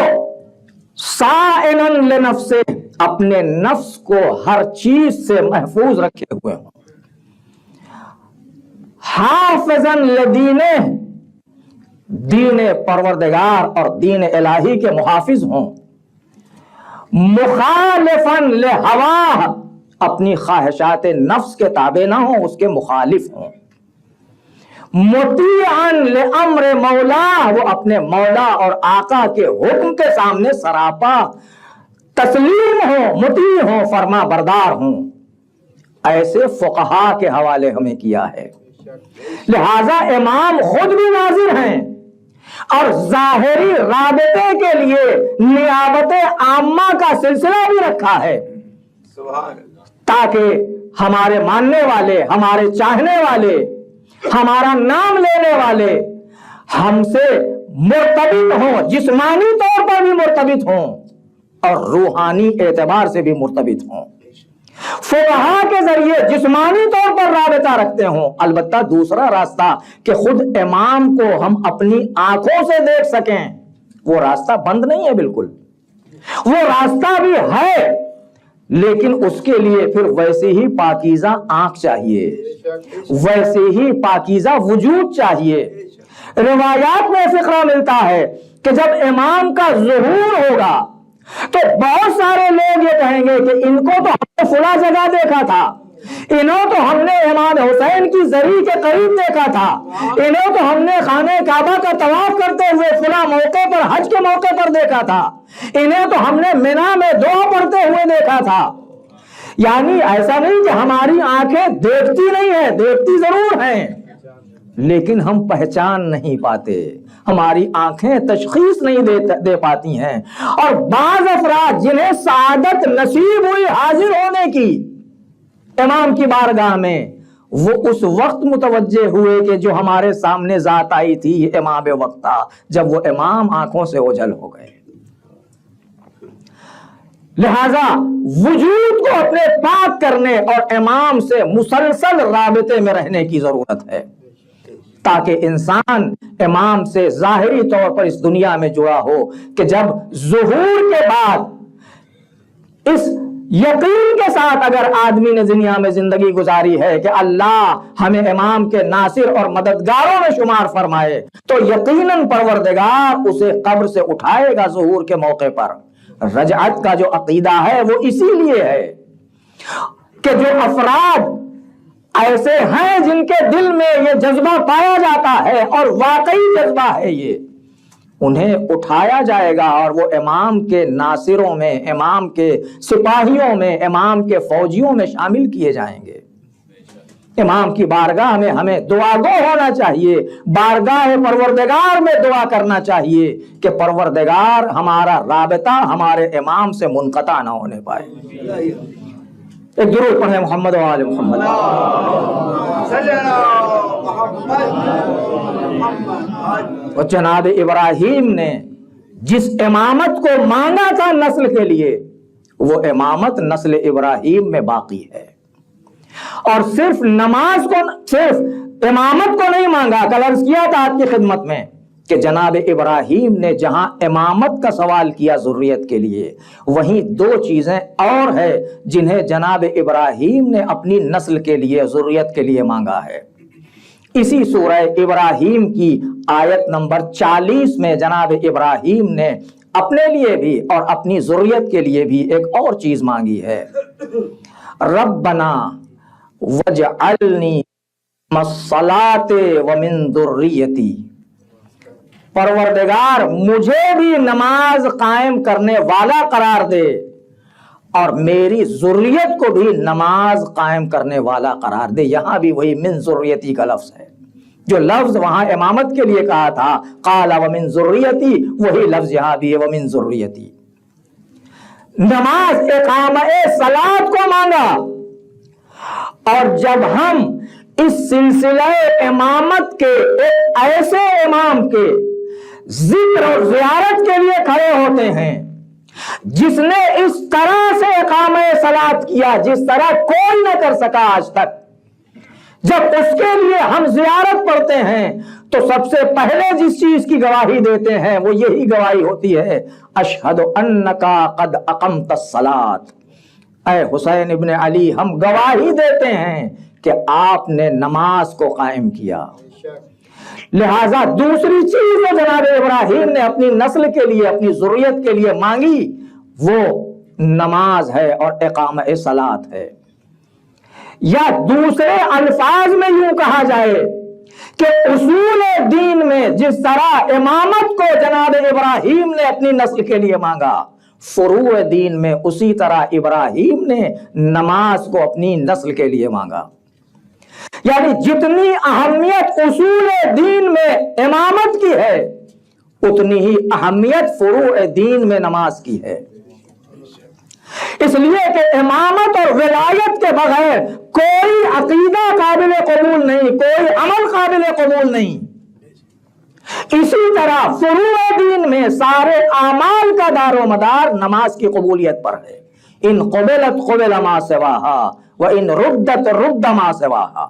صائنن لنفسہ اپنے نفس کو ہر چیز سے محفوظ رکھے ہوئے ہوں, حافظاً لدینہ دین پروردگار اور دین الہی کے محافظ ہوں, مخالفاً لہواہ اپنی خواہشات نفس کے تابع نہ ہوں, اس کے مخالف ہوں, مطیعاً لامر مولا وہ اپنے مولا اور آقا کے حکم کے سامنے سراپا تسلیم ہوں, مطیع ہوں, فرما بردار ہوں. ایسے فقہا کے حوالے ہمیں کیا ہے. لہذا امام خود بھی ناظر ہیں اور ظاہری رابطے کے لیے نیابت عامہ کا سلسلہ بھی رکھا ہے تاکہ ہمارے ماننے والے, ہمارے چاہنے والے, ہمارا نام لینے والے ہم سے مرتبط ہوں, جسمانی طور پر بھی مرتبط ہوں اور روحانی اعتبار سے بھی مرتبط ہوں. فقہا کے ذریعے جسمانی طور پر رابطہ رکھتے ہوں. البتہ دوسرا راستہ کہ خود امام کو ہم اپنی آنکھوں سے دیکھ سکیں, وہ راستہ بند نہیں ہے بالکل, وہ راستہ بھی ہے, لیکن اس کے لیے پھر ویسے ہی پاکیزہ آنکھ چاہیے، ویسے ہی پاکیزہ وجود چاہیے۔ روایات میں فقرہ ملتا ہے کہ جب امام کا ظہور ہوگا تو بہت سارے لوگ یہ کہیں گے کہ ان کو تو ہم نے فلاں جگہ دیکھا تھا، انہوں تو ہم نے امام حسین کی زری کے قریب دیکھا تھا، انہوں تو ہم نے خانہ کعبہ کا طواف کرتے ہوئے فلاں موقع پر، حج کے موقع پر دیکھا تھا، انہیں تو ہم نے منا میں دعا پڑھتے ہوئے دیکھا تھا۔ یعنی ایسا نہیں کہ ہماری آنکھیں دیکھتی نہیں ہیں، دیکھتی ضرور ہیں، لیکن ہم پہچان نہیں پاتے، ہماری آنکھیں تشخیص نہیں دے پاتی ہیں۔ اور بعض افراد جنہیں سعادت نصیب ہوئی حاضر ہونے کی امام کی بارگاہ میں، وہ اس وقت متوجہ ہوئے کہ جو ہمارے سامنے ذات آئی تھی یہ امام وقت تھا، جب وہ امام آنکھوں سے اوجھل ہو گئے۔ لہذا وجود کو اپنے پاک کرنے اور امام سے مسلسل رابطے میں رہنے کی ضرورت ہے، تاکہ انسان امام سے ظاہری طور پر اس دنیا میں جڑا ہو کہ جب ظہور کے بعد اس یقین کے ساتھ اگر آدمی نے دنیا میں زندگی گزاری ہے کہ اللہ ہمیں امام کے ناصر اور مددگاروں میں شمار فرمائے، تو یقیناً پروردگار اسے قبر سے اٹھائے گا ظہور کے موقع پر۔ رجعت کا جو عقیدہ ہے وہ اسی لیے ہے کہ جو افراد ایسے ہیں جن کے دل میں یہ جذبہ پایا جاتا ہے اور واقعی جذبہ ہے یہ، انہیں اٹھایا جائے گا اور وہ امام کے ناصروں میں، امام کے سپاہیوں میں، امام کے فوجیوں میں شامل کیے جائیں گے۔ امام کی بارگاہ میں ہمیں دعا گو ہونا چاہیے، بارگاہ پروردگار میں دعا کرنا چاہیے کہ پروردگار ہمارا رابطہ ہمارے امام سے منقطع نہ ہونے پائے۔ ایک درود پڑھیں محمد و آل محمد۔ اور جناب ابراہیم نے جس امامت کو مانگا تھا نسل کے لیے، وہ امامت نسل ابراہیم میں باقی ہے۔ اور صرف نماز کو، صرف امامت کو نہیں مانگا، کل عرض کیا تھا آپ کی خدمت میں کہ جناب ابراہیم نے جہاں امامت کا سوال کیا ذریت کے لیے، وہیں دو چیزیں اور ہے جنہیں جناب ابراہیم نے اپنی نسل کے لیے، ذریت کے لیے مانگا ہے۔ اسی سورہ ابراہیم کی آیت نمبر 40 میں جناب ابراہیم نے اپنے لیے بھی اور اپنی ذریت کے لیے بھی ایک اور چیز مانگی ہے، ربنا وجعلنی مصلاۃ ومن ذریتی، پروردگار مجھے بھی نماز قائم کرنے والا قرار دے اور میری ذریت کو بھی نماز قائم کرنے والا قرار دے۔ یہاں بھی وہی من ذریتی کا لفظ ہے، جو لفظ وہاں امامت کے لیے کہا تھا قال ومن ذریتی، وہی لفظ یہاں بھی ہے ومن ذریتی۔ نماز اقامہ صلاۃ کو مانگا، اور جب ہم اس سلسلہ امامت کے ایک ایسے امام کے ذکر اور زیارت کے لیے کھڑے ہوتے ہیں جس نے اس طرح سے اقامہ صلاۃ کیا جس طرح کوئی نہ کر سکا آج تک، جب اس کے لیے ہم زیارت پڑھتے ہیں تو سب سے پہلے جس چیز کی گواہی دیتے ہیں وہ یہی گواہی ہوتی ہے، اشہد انک قد اقمت الصلاۃ، اے حسین ابن علی ہم گواہی دیتے ہیں کہ آپ نے نماز کو قائم کیا۔ لہذا دوسری چیز جو جناب ابراہیم نے اپنی نسل کے لیے، اپنی ذریت کے لیے مانگی وہ نماز ہے اور اقامہ صلاۃ ہے۔ یا دوسرے الفاظ میں یوں کہا جائے کہ اصول دین میں جس طرح امامت کو جناب ابراہیم نے اپنی نسل کے لیے مانگا، فروع دین میں اسی طرح ابراہیم نے نماز کو اپنی نسل کے لیے مانگا۔ یعنی جتنی اہمیت اصول دین میں امامت کی ہے اتنی ہی اہمیت فروع دین میں نماز کی ہے، اس لیے کہ امامت اور ولایت کے بغیر کوئی عقیدہ قابل قبول نہیں، کوئی عمل قابل قبول نہیں۔ اسی طرح فروع دین میں سارے اعمال کا دار و مدار نماز کی قبولیت پر ہے، ان قبلت قبل ما سواہا وان ردت رد ما سواہا۔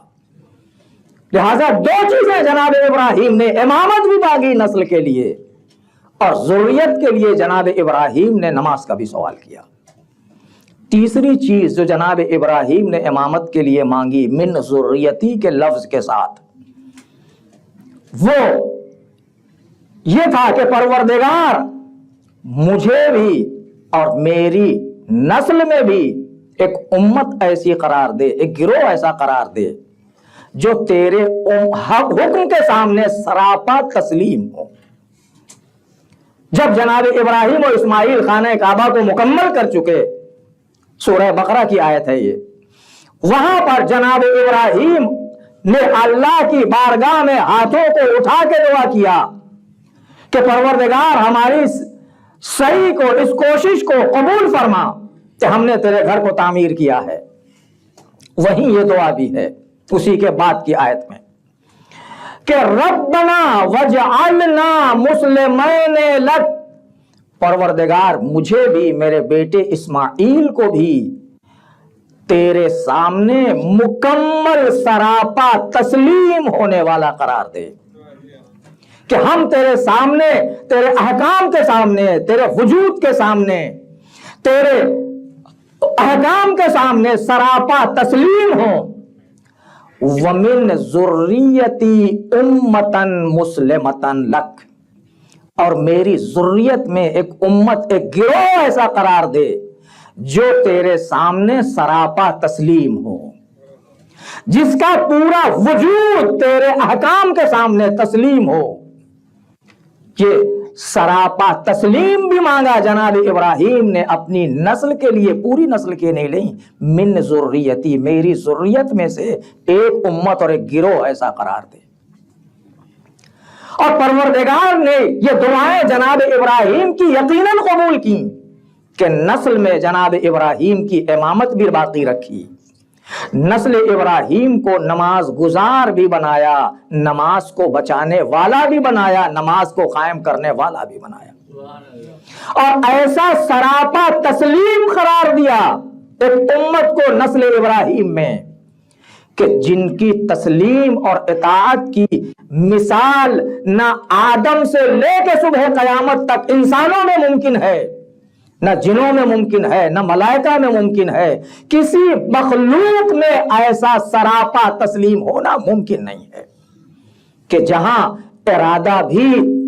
لہذا دو چیزیں جناب ابراہیم نے امامت بھی مانگی نسل کے لیے اور ذریت کے لیے جناب ابراہیم نے نماز کا بھی سوال کیا۔ تیسری چیز جو جناب ابراہیم نے امامت کے لیے مانگی من ذریتی کے لفظ کے ساتھ، وہ یہ تھا کہ پروردگار مجھے بھی اور میری نسل میں بھی ایک امت ایسی قرار دے، ایک گروہ ایسا قرار دے جو تیرے حکم کے سامنے سراپا تسلیم ہو۔ جب جناب ابراہیم اور اسماعیل خانہ کعبہ کو مکمل کر چکے، سورہ بقرہ کی آیت ہے یہ، وہاں پر جناب ابراہیم نے اللہ کی بارگاہ میں ہاتھوں کو اٹھا کے دعا کیا کہ پروردگار ہماری صحیح کو، اس کوشش کو قبول فرما کہ ہم نے تیرے گھر کو تعمیر کیا ہے۔ وہیں یہ دعا بھی ہے اسی کے بعد کی آیت میں کہ ربنا وجعلنا مسلمین لک، پروردگار مجھے بھی میرے بیٹے اسماعیل کو بھی تیرے سامنے مکمل سراپا تسلیم ہونے والا قرار دے، کہ ہم تیرے سامنے، تیرے احکام کے سامنے، تیرے وجود کے سامنے، تیرے احکام کے سامنے سراپا تسلیم ہوں۔ وَمِن ذُرِّيَّتِي أُمَّةً مُسْلِمَةً لَكَ، اور میری ذریت میں ایک امت، ایک گروہ ایسا قرار دے جو تیرے سامنے سراپا تسلیم ہو، جس کا پورا وجود تیرے احکام کے سامنے تسلیم ہو۔ یہ سراپا تسلیم بھی مانگا جناب ابراہیم نے اپنی نسل کے لیے، پوری نسل کے نہیں، من ذریتی، میری ذریت میں سے ایک امت اور ایک گروہ ایسا قرار دے۔ اور پروردگار نے یہ دعائیں جناب ابراہیم کی یقیناً قبول کی کہ نسل میں جناب ابراہیم کی امامت بھی باقی رکھی، نسل ابراہیم کو نماز گزار بھی بنایا، نماز کو بچانے والا بھی بنایا، نماز کو قائم کرنے والا بھی بنایا، اور ایسا سراپا تسلیم قرار دیا ایک امت کو نسل ابراہیم میں کہ جن کی تسلیم اور اطاعت کی مثال نہ آدم سے لے کے صبح قیامت تک انسانوں میں ممکن ہے، نہ جنوں میں ممکن ہے، نہ ملائکہ میں ممکن ہے، کسی مخلوق میں ایسا سراپا تسلیم ہونا ممکن نہیں ہے کہ جہاں ارادہ بھی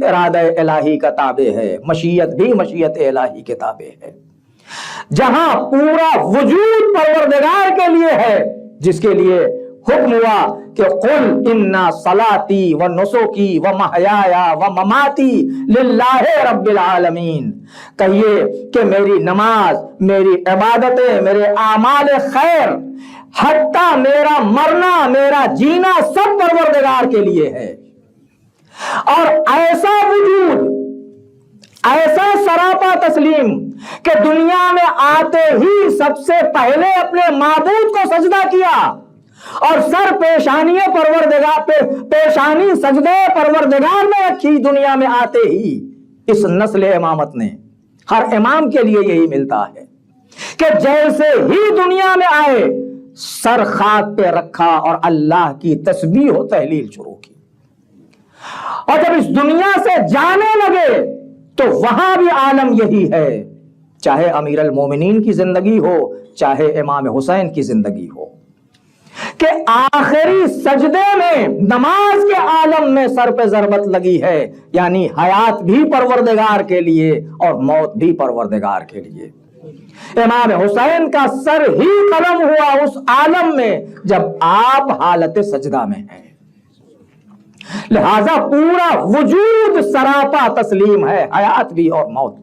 ارادہ الہی کا تابع ہے، مشیت بھی مشیت الہی کے تابع ہے، جہاں پورا وجود پروردگار کے لیے ہے، جس کے لیے حکم ہوا کہ قل ان صلاتی و نسکی و محیایا و مماتی للہ رب العالمین، کہیے کہ میری نماز، میری عبادتیں، میرے اعمال خیر، حتیٰ میرا مرنا، میرا جینا سب پروردگار کے لیے ہے۔ اور ایسا وجود، ایسا سراپا تسلیم کہ دنیا میں آتے ہی سب سے پہلے اپنے معبود کو سجدہ کیا اور سر پیشانی پروردگار پہ پیشانی سجدے پروردگار میں رکھی دنیا میں آتے ہی۔ اس نسل امامت نے ہر امام کے لیے یہی ملتا ہے کہ جیسے ہی دنیا میں آئے سر خاک پہ رکھا اور اللہ کی تسبیح و تہلیل شروع کی، اور جب اس دنیا سے جانے لگے تو وہاں بھی عالم یہی ہے، چاہے امیر المومنین کی زندگی ہو، چاہے امام حسین کی زندگی ہو، کہ آخری سجدے میں نماز کے عالم میں سر پہ ضربت لگی ہے، یعنی حیات بھی پروردگار کے لیے اور موت بھی پروردگار کے لیے۔ امام حسین کا سر ہی قلم ہوا اس عالم میں جب آپ حالت سجدہ میں ہیں، لہذا پورا وجود سراپا تسلیم ہے، حیات بھی اور موت بھی۔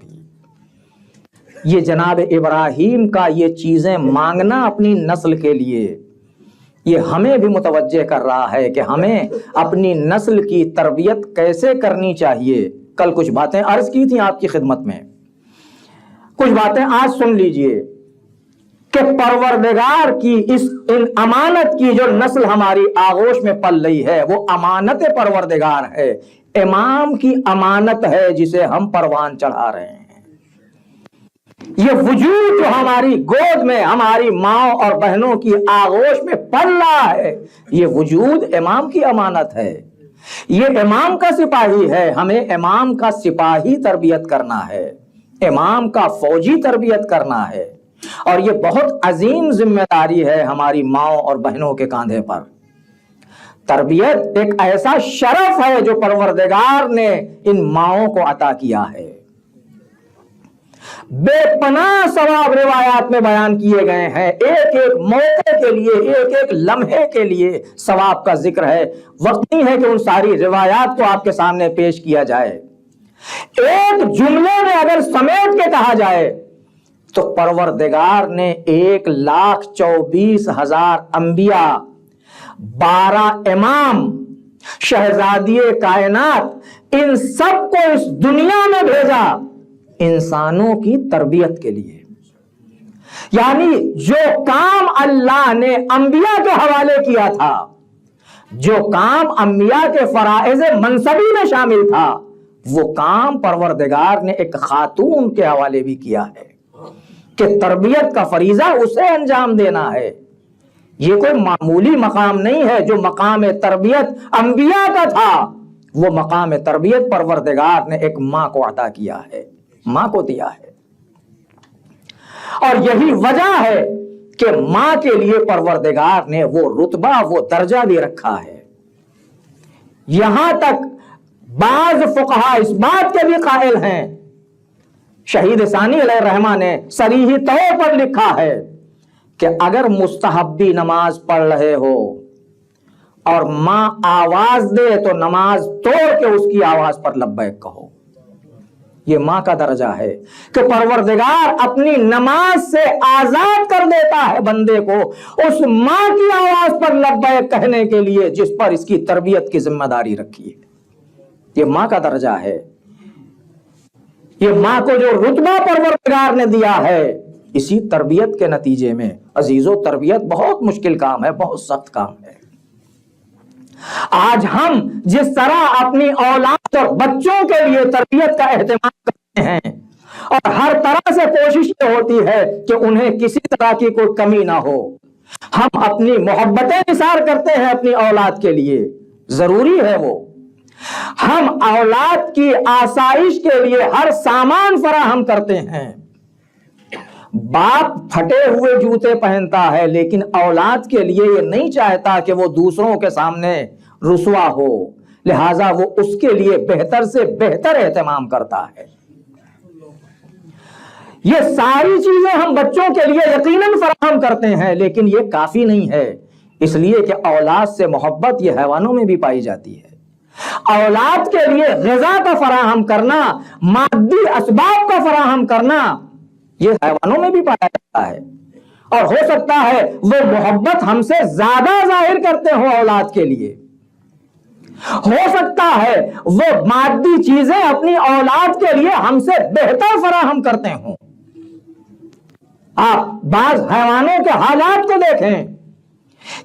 یہ جناب ابراہیم کا یہ چیزیں مانگنا اپنی نسل کے لیے، یہ ہمیں بھی متوجہ کر رہا ہے کہ ہمیں اپنی نسل کی تربیت کیسے کرنی چاہیے۔ کل کچھ باتیں عرض کی تھیں آپ کی خدمت میں، کچھ باتیں آج سن لیجئے کہ پروردگار کی ان امانت کی جو نسل ہماری آغوش میں پل رہی ہے وہ امانت پروردگار ہے، امام کی امانت ہے جسے ہم پروان چڑھا رہے ہیں۔ یہ وجود جو ہماری گود میں ہماری ماں اور بہنوں کی آغوش میں پل رہا ہے، یہ وجود امام کی امانت ہے، یہ امام کا سپاہی ہے، ہمیں امام کا سپاہی تربیت کرنا ہے، امام کا فوجی تربیت کرنا ہے، اور یہ بہت عظیم ذمہ داری ہے ہماری ماؤں اور بہنوں کے کاندھے پر۔ تربیت ایک ایسا شرف ہے جو پروردگار نے ان ماؤں کو عطا کیا ہے۔ بے پناہ ثواب روایات میں بیان کیے گئے ہیں، ایک ایک موقع کے لیے، ایک ایک لمحے کے لیے ثواب کا ذکر ہے۔ وقت نہیں ہے کہ ان ساری روایات کو آپ کے سامنے پیش کیا جائے۔ ایک جملے میں اگر سمیٹ کے کہا جائے تو پروردگار نے 1,24,000 انبیاء، 12 امام، شہزادی کائنات، ان سب کو اس دنیا میں بھیجا انسانوں کی تربیت کے لیے۔ یعنی جو کام اللہ نے انبیاء کے حوالے کیا تھا، جو کام انبیاء کے فرائض منصبی میں شامل تھا، وہ کام پروردگار نے ایک خاتون کے حوالے بھی کیا ہے کہ تربیت کا فریضہ اسے انجام دینا ہے۔ یہ کوئی معمولی مقام نہیں ہے۔ جو مقام تربیت انبیاء کا تھا، وہ مقام تربیت پروردگار نے ایک ماں کو عطا کیا ہے، ماں کو دیا ہے۔ اور یہی وجہ ہے کہ ماں کے لیے پروردگار نے وہ رتبہ، وہ درجہ بھی رکھا ہے۔ یہاں تک بعض فقہا اس بات کے بھی قائل ہیں، شہید ثانی علیہ الرحمہ نے صریحی طور پر لکھا ہے کہ اگر مستحبی نماز پڑھ رہے ہو اور ماں آواز دے تو نماز توڑ کے اس کی آواز پر لبیک کہو۔ یہ ماں کا درجہ ہے کہ پروردگار اپنی نماز سے آزاد کر دیتا ہے بندے کو اس ماں کی آواز پر لبیک کہنے کے لیے جس پر اس کی تربیت کی ذمہ داری رکھی ہے۔ یہ ماں کا درجہ ہے۔ یہ ماں کو جو رتبہ پروردگار نے دیا ہے، اسی تربیت کے نتیجے میں عزیزو، تربیت بہت مشکل کام ہے، بہت سخت کام ہے۔ آج ہم جس طرح اپنی اولاد اور بچوں کے لیے تربیت کا اہتمام کرتے ہیں اور ہر طرح سے کوشش یہ ہوتی ہے کہ انہیں کسی طرح کی کوئی کمی نہ ہو، ہم اپنی محبتیں نثار کرتے ہیں اپنی اولاد کے لیے، ضروری ہے وہ۔ ہم اولاد کی آسائش کے لیے ہر سامان فراہم کرتے ہیں۔ باپ پھٹے ہوئے جوتے پہنتا ہے لیکن اولاد کے لیے یہ نہیں چاہتا کہ وہ دوسروں کے سامنے رسوا ہو، لہذا وہ اس کے لیے بہتر سے بہتر اہتمام کرتا ہے۔ یہ ساری چیزیں ہم بچوں کے لیے یقیناً فراہم کرتے ہیں، لیکن یہ کافی نہیں ہے، اس لیے کہ اولاد سے محبت یہ حیوانوں میں بھی پائی جاتی ہے۔ اولاد کے لیے غذا کا فراہم کرنا، مادی اسباب کا فراہم کرنا، یہ حیوانوں میں بھی پایا جاتا ہے۔ اور ہو سکتا ہے وہ محبت ہم سے زیادہ ظاہر کرتے ہوں اولاد کے لیے، ہو سکتا ہے وہ مادی چیزیں اپنی اولاد کے لیے ہم سے بہتر فراہم کرتے ہوں۔ آپ بعض حیوانوں کے حالات کو دیکھیں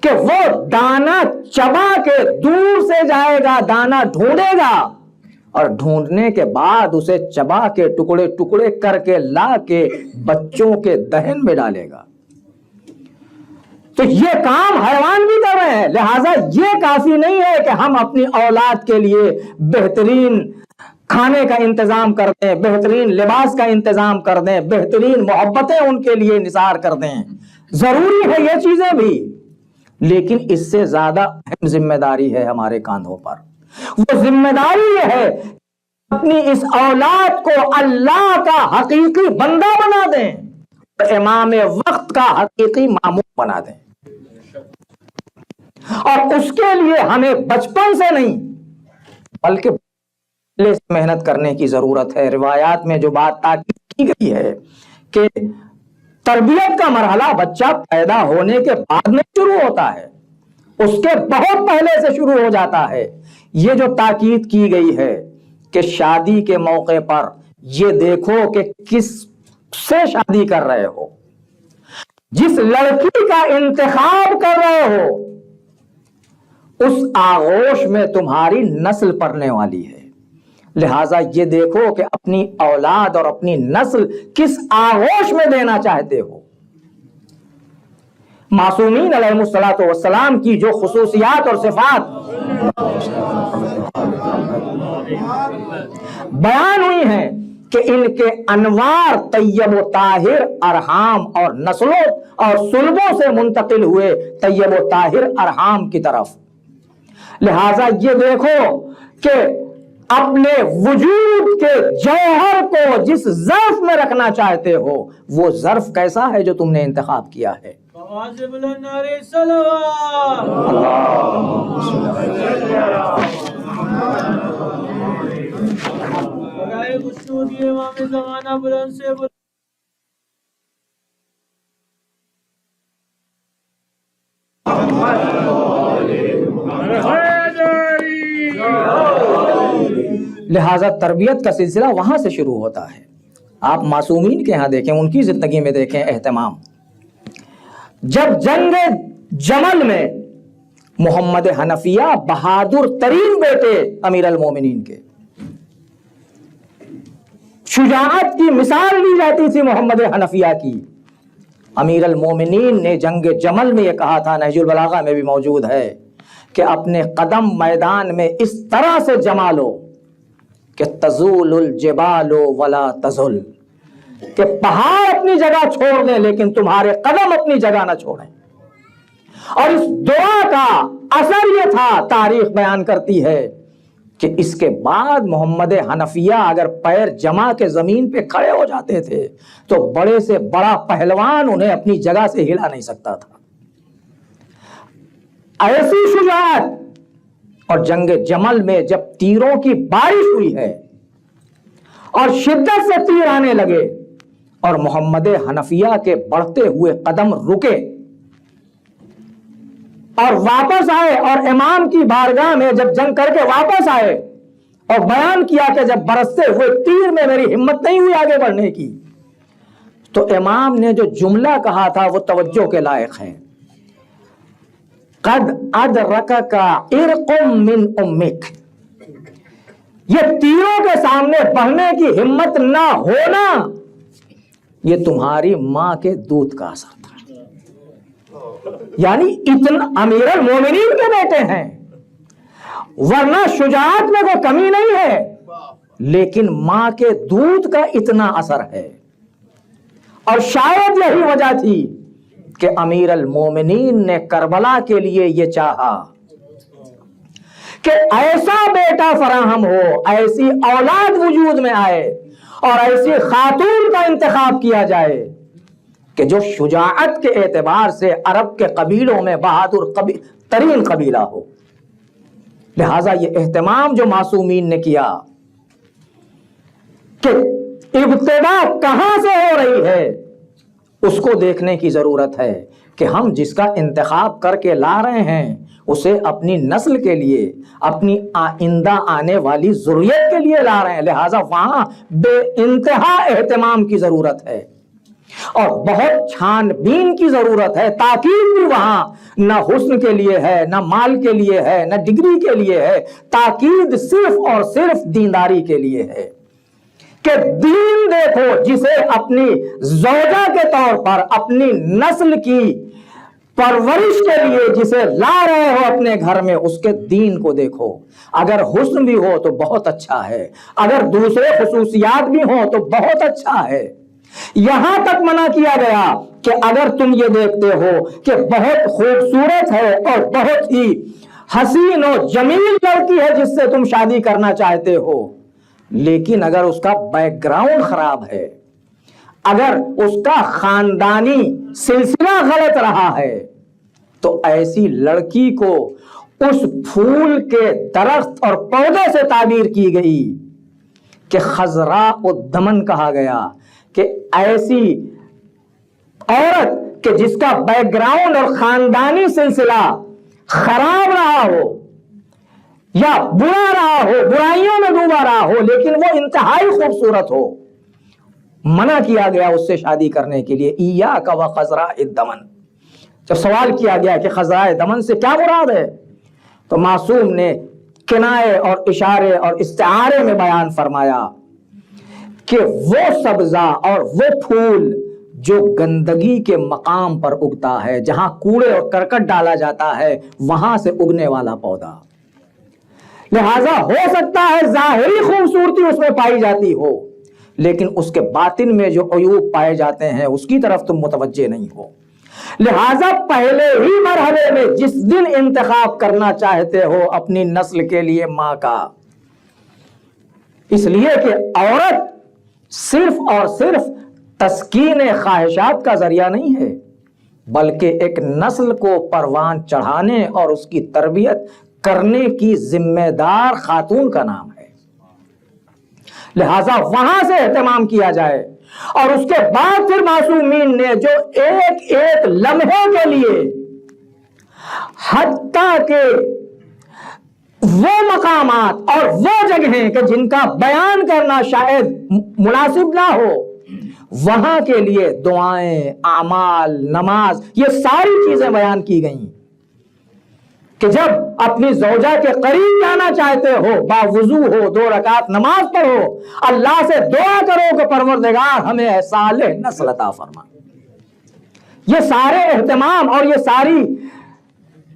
کہ وہ دانا چبا کے دور سے جائے گا، دانا ڈھونڈے گا اور ڈھونڈنے کے بعد اسے چبا کے ٹکڑے ٹکڑے کر کے لا کے بچوں کے دہن میں ڈالے گا۔ تو یہ کام حیوان بھی کر رہے ہیں، لہذا یہ کافی نہیں ہے کہ ہم اپنی اولاد کے لیے بہترین کھانے کا انتظام کر دیں، بہترین لباس کا انتظام کر دیں، بہترین محبتیں ان کے لیے نثار کر دیں۔ ضروری ہے یہ چیزیں بھی، لیکن اس سے زیادہ اہم ذمہ داری ہے ہمارے کاندھوں پر۔ وہ ذمہ داری یہ ہے اپنی اس اولاد کو اللہ کا حقیقی بندہ بنا دیں، امام وقت کا حقیقی مامون بنا دیں۔ اور اس کے لیے ہمیں بچپن سے نہیں بلکہ محنت کرنے کی ضرورت ہے۔ روایات میں جو بات تاکید کی گئی ہے کہ تربیت کا مرحلہ بچہ پیدا ہونے کے بعد میں شروع ہوتا ہے، اس کے بہت پہلے سے شروع ہو جاتا ہے۔ یہ جو تاکید کی گئی ہے کہ شادی کے موقع پر یہ دیکھو کہ کس سے شادی کر رہے ہو، جس لڑکی کا انتخاب کر رہے ہو، اس آغوش میں تمہاری نسل پڑنے والی ہے، لہذا یہ دیکھو کہ اپنی اولاد اور اپنی نسل کس آغوش میں دینا چاہتے ہو۔ معصومین علیہ الصلوۃ والسلام کی جو خصوصیات اور صفات بیان ہوئی ہیں کہ ان کے انوار طیب و طاہر ارحام اور نسلوں اور صلبوں سے منتقل ہوئے طیب و طاہر ارحام کی طرف. لہذا یہ دیکھو کہ اپنے وجود کے جوہر کو جس ظرف میں رکھنا چاہتے ہو وہ ظرف کیسا ہے جو تم نے انتخاب کیا ہے. لہذا تربیت کا سلسلہ وہاں سے شروع ہوتا ہے. آپ معصومین کے ہاں دیکھیں, ان کی زندگی میں دیکھیں اہتمام. جب جنگ جمل میں محمد حنفیہ بہادر ترین بیٹے امیر المومنین کے, شجاعت کی مثال لی جاتی تھی محمد حنفیہ کی. امیر المومنین نے جنگ جمل میں یہ کہا تھا, نہج البلاغہ میں بھی موجود ہے, کہ اپنے قدم میدان میں اس طرح سے جما لو کہ تزول الجبال ولا تزل, کہ پہاڑ اپنی جگہ چھوڑ دیں لیکن تمہارے قدم اپنی جگہ نہ چھوڑیں. اور اس دعا کا اثر یہ تھا, تاریخ بیان کرتی ہے کہ اس کے بعد محمد حنفیہ اگر پیر جما کے زمین پہ کھڑے ہو جاتے تھے تو بڑے سے بڑا پہلوان انہیں اپنی جگہ سے ہلا نہیں سکتا تھا. ایسی شجاعت. اور جنگ جمل میں جب تیروں کی بارش ہوئی ہے اور شدت سے تیر آنے لگے اور محمد حنفیہ کے بڑھتے ہوئے قدم رکے اور واپس آئے, اور امام کی بارگاہ میں جب جنگ کر کے واپس آئے اور بیان کیا کہ جب برستے ہوئے تیر میں میری ہمت نہیں ہوئی آگے بڑھنے کی, تو امام نے جو جملہ کہا تھا وہ توجہ کے لائق ہے. قد ادرکک عرق من امک, یہ تیروں کے سامنے بڑھنے کی ہمت نہ ہونا یہ تمہاری ماں کے دودھ کا اثر تھا. یعنی اتنا امیر المومنین کے بیٹے ہیں, ورنہ شجاعت میں کوئی کمی نہیں ہے, لیکن ماں کے دودھ کا اتنا اثر ہے. اور شاید یہی وجہ تھی کہ امیر المومنین نے کربلا کے لیے یہ چاہا کہ ایسا بیٹا فراہم ہو, ایسی اولاد وجود میں آئے اور ایسی خاتون کا انتخاب کیا جائے کہ جو شجاعت کے اعتبار سے عرب کے قبیلوں میں بہادر ترین قبیلہ ہو. لہذا یہ اہتمام جو معصومین نے کیا کہ ابتدا کہاں سے ہو رہی ہے اس کو دیکھنے کی ضرورت ہے کہ ہم جس کا انتخاب کر کے لا رہے ہیں اسے اپنی نسل کے لیے, اپنی آئندہ آنے والی ذریت کے لیے لا رہے ہیں. لہٰذا وہاں بے انتہا اہتمام کی ضرورت ہے اور بہت چھان بین کی ضرورت ہے. تاکید بھی وہاں نہ حسن کے لیے ہے, نہ مال کے لیے ہے, نہ ڈگری کے لیے ہے, تاکید صرف اور صرف دینداری کے لیے ہے کہ دین دیکھو جسے اپنی زوجہ کے طور پر اپنی نسل کی پرورش کے لیے جسے لا رہے ہو اپنے گھر میں, اس کے دین کو دیکھو. اگر حسن بھی ہو تو بہت اچھا ہے, اگر دوسرے خصوصیات بھی ہوں تو بہت اچھا ہے. یہاں تک منع کیا گیا کہ اگر تم یہ دیکھتے ہو کہ بہت خوبصورت ہے اور بہت ہی حسین و جمیل لڑکی ہے جس سے تم شادی کرنا چاہتے ہو, لیکن اگر اس کا بیک گراؤنڈ خراب ہے, اگر اس کا خاندانی سلسلہ غلط رہا ہے, تو ایسی لڑکی کو اس پھول کے درخت اور پودے سے تعبیر کی گئی کہ خضراء الدمن کہا گیا, کہ ایسی عورت کہ جس کا بیک گراؤنڈ اور خاندانی سلسلہ خراب رہا ہو یا برا رہا ہو, برائیوں میں ڈوبا رہا ہو, لیکن وہ انتہائی خوبصورت ہو, منع کیا گیا اس سے شادی کرنے کے لیے. ایاک و خضراء الدمن. جب سوال کیا گیا کہ خضراء دمن سے کیا مراد ہے, تو معصوم نے کنایے اور اشارے اور استعارے میں بیان فرمایا کہ وہ سبزہ اور وہ پھول جو گندگی کے مقام پر اگتا ہے, جہاں کوڑے اور کرکٹ ڈالا جاتا ہے, وہاں سے اگنے والا پودا. لہذا ہو سکتا ہے ظاہری خوبصورتی اس میں پائی جاتی ہو, لیکن اس کے باطن میں جو عیوب پائے جاتے ہیں اس کی طرف تم متوجہ نہیں ہو۔ لہذا پہلے ہی مرحلے میں جس دن انتخاب کرنا چاہتے ہو اپنی نسل کے لیے ماں کا، اس لیے کہ عورت صرف اور صرف تسکین خواہشات کا ذریعہ نہیں ہے، بلکہ ایک نسل کو پروان چڑھانے اور اس کی تربیت کرنے کی ذمہ دار خاتون کا نام ہے۔ لہذا وہاں سے اہتمام کیا جائے، اور اس کے بعد پھر معصومین نے جو ایک ایک لمحے کے لیے حتیٰ کہ وہ مقامات اور وہ جگہیں کہ جن کا بیان کرنا شاید مناسب نہ ہو، وہاں کے لیے دعائیں، اعمال، نماز، یہ ساری چیزیں بیان کی گئیں کہ جب اپنی زوجہ کے قریب جانا چاہتے ہو باوضو ہو، 2 رکعت نماز پڑھو، اللہ سے دعا کرو کہ پروردگار ہمیں صالح نسل عطا فرما۔ یہ سارے اہتمام اور یہ ساری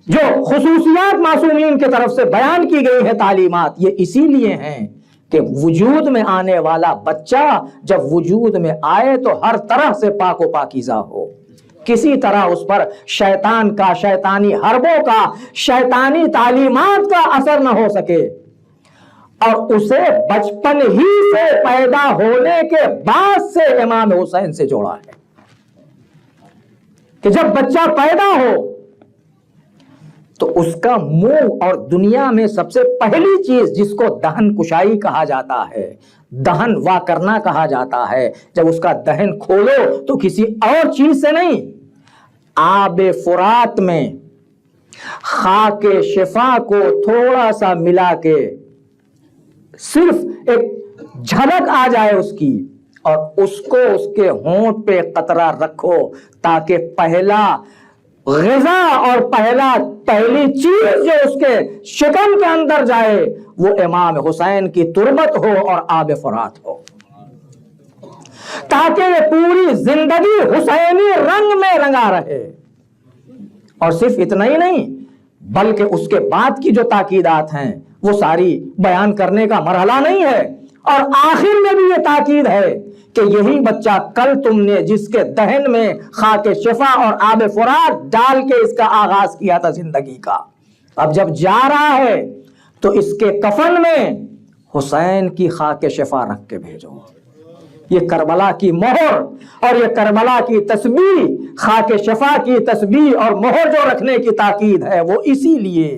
جو خصوصیات معصومین کی طرف سے بیان کی گئی ہے تعلیمات، یہ اسی لیے ہیں کہ وجود میں آنے والا بچہ جب وجود میں آئے تو ہر طرح سے پاک و پاکیزہ ہو، کسی طرح اس پر شیطان کا، شیطانی حربوں کا، شیطانی تعلیمات کا اثر نہ ہو سکے۔ اور اسے بچپن ہی سے پیدا ہونے کے بعد سے امام حسین سے جوڑا ہے کہ جب بچہ پیدا ہو تو اس کا منہ، اور دنیا میں سب سے پہلی چیز جس کو دہن کشائی کہا جاتا ہے، دہن وا کرنا کہا جاتا ہے، جب اس کا دہن کھولو تو کسی اور چیز سے نہیں، آب فرات میں خاک شفا کو تھوڑا سا ملا کے صرف ایک جھلک آ جائے اس کی، اور اس کو اس کے ہونٹ پہ قطرہ رکھو تاکہ پہلا غذا اور پہلی چیز جو اس کے شکم کے اندر جائے وہ امام حسین کی تربت ہو اور آب فرات ہو، تاکہ یہ پوری زندگی حسینی رنگ میں رنگا رہے۔ اور صرف اتنا ہی نہیں بلکہ اس کے بعد کی جو تاکیدات ہیں وہ ساری بیان کرنے کا مرحلہ نہیں ہے، اور آخر میں بھی یہ تاکید ہے کہ یہی بچہ کل تم نے جس کے دہن میں خاک شفا اور آب فرات ڈال کے اس کا آغاز کیا تھا زندگی کا، اب جب جا رہا ہے تو اس کے کفن میں حسین کی خاک شفا رکھ کے بھیجو۔ یہ کربلا کی مہر اور یہ کربلا کی تسبیح، خاک شفا کی تسبیح اور مہر جو رکھنے کی تاکید ہے وہ اسی لیے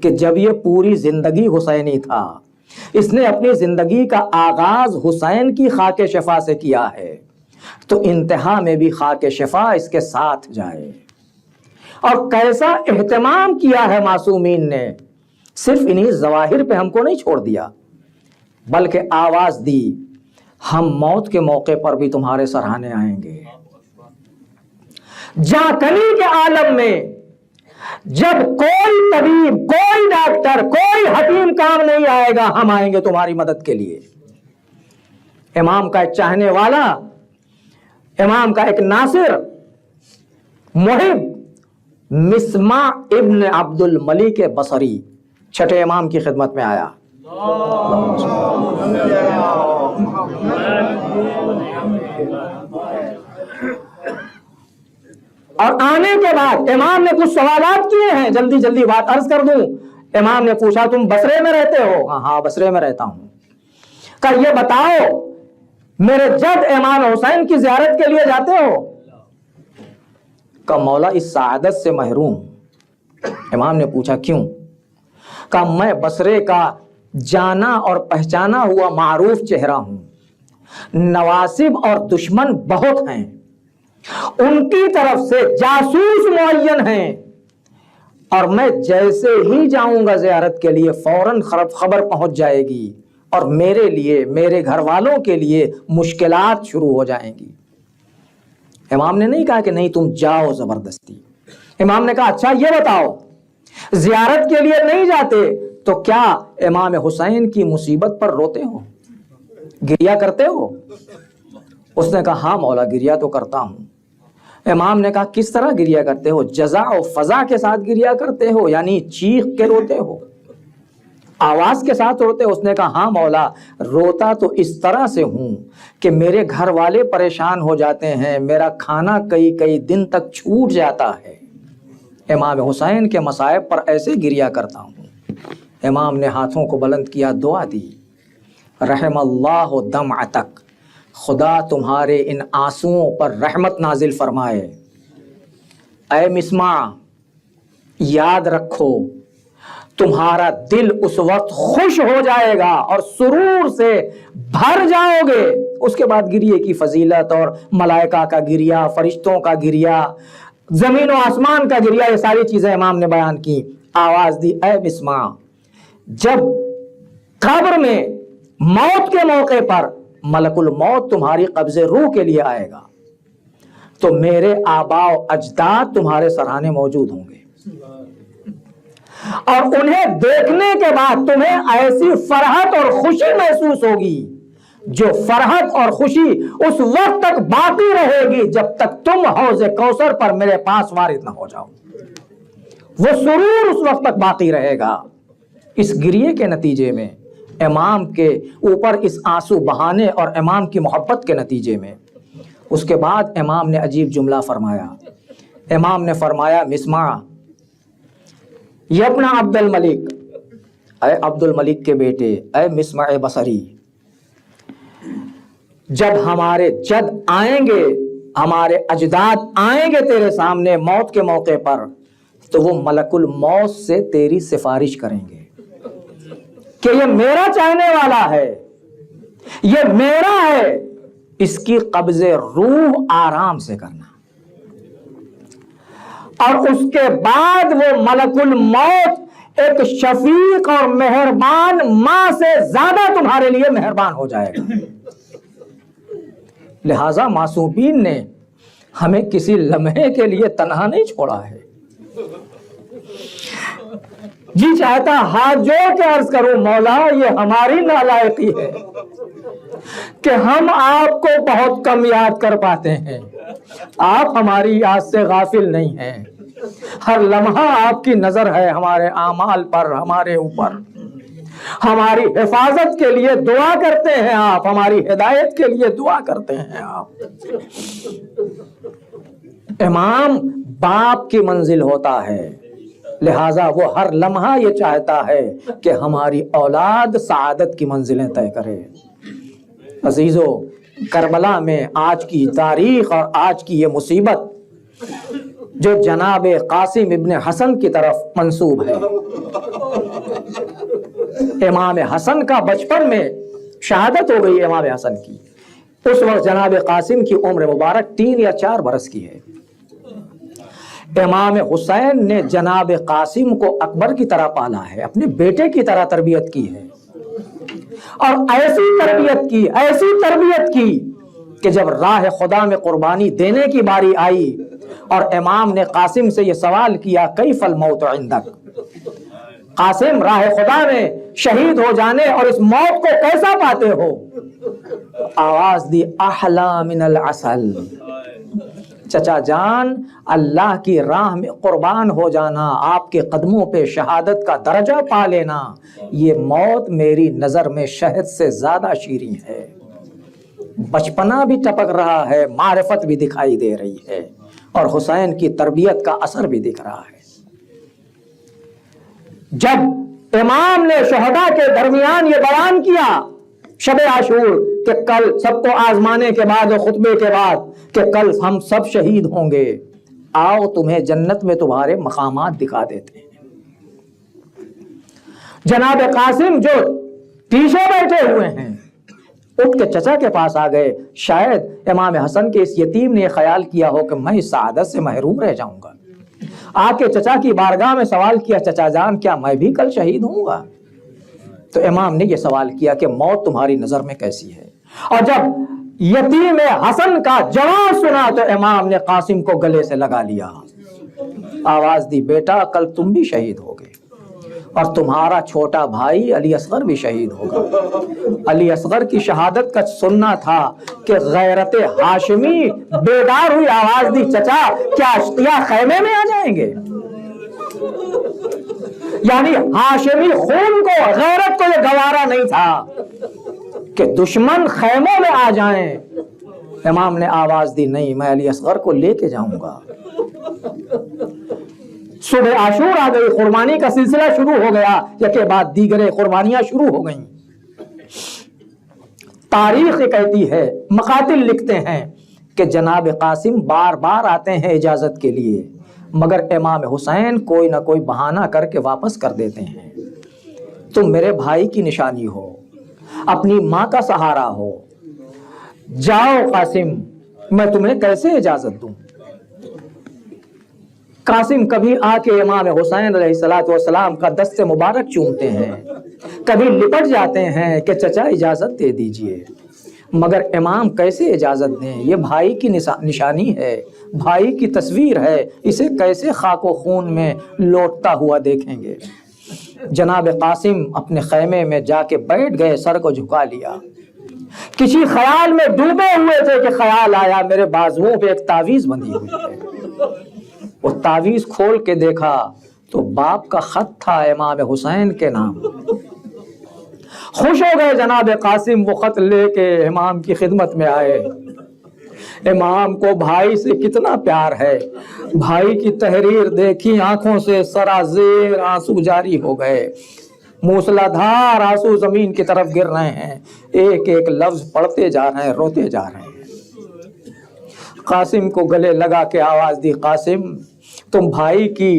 کہ جب یہ پوری زندگی حسینی تھا، اس نے اپنی زندگی کا آغاز حسین کی خاک شفا سے کیا ہے، تو انتہا میں بھی خاک شفا اس کے ساتھ جائے۔ اور کیسا اہتمام کیا ہے معصومین نے، صرف انہی ظواہر پہ ہم کو نہیں چھوڑ دیا بلکہ آواز دی، ہم موت کے موقع پر بھی تمہارے سراہنے آئیں گے۔ جاکنی کے عالم میں جب کوئی طبیب، کوئی ڈاکٹر، کوئی حکیم کام نہیں آئے گا، ہم آئیں گے تمہاری مدد کے لیے۔ امام کا ایک چاہنے والا، امام کا ایک ناصر، محب، مسمع ابن عبد الملک بصری، چھٹے امام کی خدمت میں آیا۔ اور آنے کے بعد امام نے کچھ سوالات کیے ہیں، جلدی جلدی بات عرض کر دوں۔ امام نے پوچھا تم بصرے میں رہتے ہو؟ ہاں بصرے میں رہتا ہوں۔ کہا یہ بتاؤ میرے جد امام حسین کی زیارت کے لیے جاتے ہو؟ کہا مولا اس سعادت سے محروم۔ امام نے پوچھا کیوں؟ کہا میں بصرے کا جانا اور پہچانا ہوا معروف چہرہ ہوں، نواسب اور دشمن بہت ہیں، ان کی طرف سے جاسوس معین ہیں، اور میں جیسے ہی جاؤں گا زیارت کے لیے فوراً خبر پہنچ جائے گی، اور میرے لیے، میرے گھر والوں کے لیے مشکلات شروع ہو جائیں گی۔ امام نے نہیں کہا کہ نہیں تم جاؤ زبردستی، امام نے کہا اچھا یہ بتاؤ زیارت کے لیے نہیں جاتے تو کیا امام حسین کی مصیبت پر روتے ہو، گریہ کرتے ہو؟ اس نے کہا ہاں مولا گریہ تو کرتا ہوں۔ امام نے کہا کس طرح گریہ کرتے ہو؟ جزا و فضا کے ساتھ گریہ کرتے ہو، یعنی چیخ کے روتے ہو؟ آواز کے ساتھ روتے؟ اس نے کہا ہاں مولا، روتا تو اس طرح سے ہوں کہ میرے گھر والے پریشان ہو جاتے ہیں، میرا کھانا کئی کئی دن تک چھوٹ جاتا ہے، امام حسین کے مصائب پر ایسے گریا کرتا ہوں۔ امام نے ہاتھوں کو بلند کیا، دعا دی، رحم اللہ دمعتک، خدا تمہارے ان آنسوؤں پر رحمت نازل فرمائے۔ اے مسمع، یاد رکھو تمہارا دل اس وقت خوش ہو جائے گا اور سرور سے بھر جاؤ گے۔ اس کے بعد گریے کی فضیلت اور ملائکہ کا گریا، فرشتوں کا گریا، زمین و آسمان کا گریا، یہ ساری چیزیں امام نے بیان کی۔ آواز دی، اے مسمع، جب قبر میں موت کے موقع پر ملک الموت تمہاری قبض روح کے لیے آئے گا تو میرے آباء و اجداد تمہارے سرانے موجود ہوں گے، اور انہیں دیکھنے کے بعد تمہیں ایسی فرحت اور خوشی محسوس ہوگی جو فرحت اور خوشی اس وقت تک باقی رہے گی جب تک تم حوض کوثر پر میرے پاس وارد نہ ہو جاؤ۔ وہ سرور اس وقت تک باقی رہے گا۔ اس گریے کے نتیجے میں، امام کے اوپر اس آنسو بہانے اور امام کی محبت کے نتیجے میں، اس کے بعد امام نے عجیب جملہ فرمایا۔ امام نے فرمایا، مسمع، یبن عبد الملک، اے عبد الملک کے بیٹے، اے مسمع بصری، جب ہمارے جد آئیں گے، ہمارے اجداد آئیں گے تیرے سامنے موت کے موقع پر، تو وہ ملک الموت سے تیری سفارش کریں گے کہ یہ میرا چاہنے والا ہے، یہ میرا ہے، اس کی قبض روح آرام سے کرنا۔ اور اس کے بعد وہ ملک الموت ایک شفیق اور مہربان ماں سے زیادہ تمہارے لیے مہربان ہو جائے گا۔ لہذا معصومین نے ہمیں کسی لمحے کے لیے تنہا نہیں چھوڑا ہے۔ جی چاہتا ہاتھ جوڑ کے عرض کروں، مولا یہ ہماری نالائقی ہے کہ ہم آپ کو بہت کم یاد کر پاتے ہیں، آپ ہماری یاد سے غافل نہیں ہیں، ہر لمحہ آپ کی نظر ہے ہمارے اعمال پر، ہمارے اوپر، ہماری حفاظت کے لیے دعا کرتے ہیں آپ، ہماری ہدایت کے لیے دعا کرتے ہیں آپ۔ امام باپ کی منزل ہوتا ہے، لہذا وہ ہر لمحہ یہ چاہتا ہے کہ ہماری اولاد سعادت کی منزلیں طے کرے۔ عزیزو، کربلا میں آج کی تاریخ اور آج کی یہ مصیبت جو جناب قاسم ابن حسن کی طرف منسوب ہے، امام حسن کا بچپن میں شہادت ہو گئی امام حسن کی، اس وقت جناب قاسم کی عمر مبارک 3 یا 4 برس کی ہے۔ امام حسین نے جناب قاسم کو اکبر کی طرح پالا ہے، اپنے بیٹے کی طرح تربیت کی ہے، اور ایسی تربیت کی کہ جب راہ خدا میں قربانی دینے کی باری آئی اور امام نے قاسم سے یہ سوال کیا، کیف الموت عندک، قاسم راہ خدا میں شہید ہو جانے اور اس موت کو کیسا پاتے ہو؟ آواز دی، احلا من العسل، چچا جان، اللہ کی راہ میں قربان ہو جانا، آپ کے قدموں پہ شہادت کا درجہ پا لینا، یہ موت میری نظر میں شہد سے زیادہ شیریں ہے۔ بچپنا بھی ٹپک رہا ہے، معرفت بھی دکھائی دے رہی ہے، اور حسین کی تربیت کا اثر بھی دکھ رہا ہے۔ جب امام نے شہداء کے درمیان یہ بیان کیا شب عاشور کہ کل سب کو آزمانے کے بعد اور خطبے کے بعد کہ کل ہم سب شہید ہوں گے، آؤ تمہیں جنت میں تمہارے مقامات دکھا دیتے ہیں۔ جناب قاسم جو پیچھے بیٹھے ہوئے ہیں اٹھ کے چچا کے پاس آ گئے۔ شاید امام حسن کے اس یتیم نے خیال کیا ہو کہ میں اس سعادت سے محروم رہ جاؤں گا، آ کے چچا کی بارگاہ میں سوال کیا، چچا جان کیا میں بھی کل شہید ہوں گا؟ تو امام نے یہ سوال کیا کہ موت تمہاری نظر میں کیسی ہے؟ اور جب یتیم حسن کا جواب سنا تو امام نے قاسم کو گلے سے لگا لیا، آواز دی، بیٹا کل تم بھی شہید ہوگے اور تمہارا چھوٹا بھائی علی اصغر بھی شہید ہوگا۔ علی اصغر کی شہادت کا سننا تھا کہ غیرت ہاشمی بیدار ہوئی، آواز دی، چچا کیا اشتیا خیمے میں آ جائیں گے؟ یعنی ہاشمی خون کو، غیرت کو یہ گوارا نہیں تھا کہ دشمن خیموں میں آ جائیں۔ امام نے آواز دی، نہیں، میں علی اصغر کو لے کے جاؤں گا۔ صبح عاشور آ گئی، قربانی کا سلسلہ شروع ہو گیا، یکے بعد دیگرے قربانیاں شروع ہو گئیں۔ تاریخ کہتی ہے، مقاتل لکھتے ہیں کہ جناب قاسم بار بار آتے ہیں اجازت کے لیے، مگر امام حسین کوئی نہ کوئی بہانہ کر کے واپس کر دیتے ہیں۔ تم میرے بھائی کی نشانی ہو، اپنی ماں کا سہارا ہو، جاؤ قاسم، میں تمہیں کیسے اجازت دوں؟ قاسم کبھی آ کے امام حسین علیہ السلام کا دست مبارک چومتے ہیں، کبھی لپٹ جاتے ہیں کہ چچا اجازت دے دیجئے، مگر امام کیسے اجازت دیں؟ یہ بھائی کی نشانی ہے، بھائی کی تصویر ہے، اسے کیسے خاک و خون میں لوٹتا ہوا دیکھیں گے؟ جناب قاسم اپنے خیمے میں جا کے بیٹھ گئے، سر کو جھکا لیا، کسی خیال میں ڈوبے ہوئے تھے کہ خیال آیا میرے بازوؤں پہ ایک تعویذ بندھی ہوئی ہے۔ وہ تعویذ کھول کے دیکھا تو باپ کا خط تھا امام حسین کے نام۔ خوش ہو گئے جناب قاسم، وہ خط لے کے امام کی خدمت میں آئے۔ امام کو بھائی سے کتنا پیار ہے، بھائی کی تحریر دیکھی، آنکھوں سے سرازیر آنسو جاری ہو گئے، موسلا دھار آنسو زمین کی طرف گر رہے ہیں، ایک ایک لفظ پڑھتے جا رہے ہیں، روتے جا رہے ہیں۔ قاسم کو گلے لگا کے آواز دی، قاسم تم بھائی کی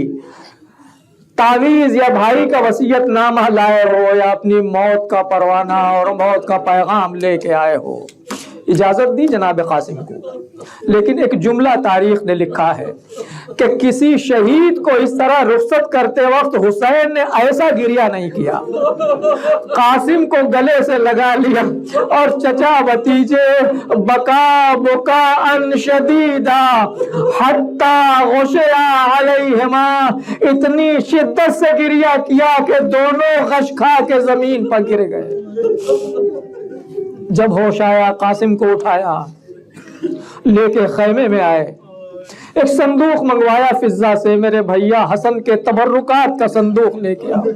تعویذ یا بھائی کا وصیت نامہ لائے ہو یا اپنی موت کا پروانہ اور موت کا پیغام لے کے آئے ہو؟ اجازت دی جناب قاسم کو، لیکن ایک جملہ تاریخ نے لکھا ہے کہ کسی شہید کو اس طرح رخصت کرتے وقت حسین نے ایسا گریہ نہیں کیا، قاسم کو گلے سے لگا لیا اور چچا بھتیجے بکا بکا ان شدیدا حتی غشیا علیہما، اتنی شدت سے گریہ کیا کہ دونوں غش کھا کے زمین پر گر گئے۔ جب ہوش آیا قاسم کو اٹھایا، لے کے خیمے میں آئے، ایک صندوق منگوایا فضہ سے، میرے بھیا حسن کے تبرکات کا صندوق لے کے آؤ۔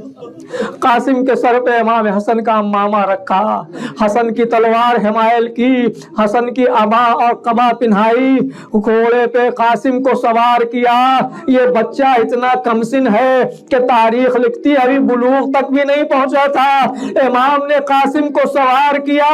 قاسم کے سر پہ امام حسن کا امامہ رکھا، حسن کی تلوار حمائل کی، حسن کی عبا اور قبا پہنائی، گھوڑے پہ قاسم کو سوار کیا۔ یہ بچہ اتنا کمسن ہے کہ تاریخ لکھتی ابھی بلوغ تک بھی نہیں پہنچا تھا۔ امام نے قاسم کو سوار کیا،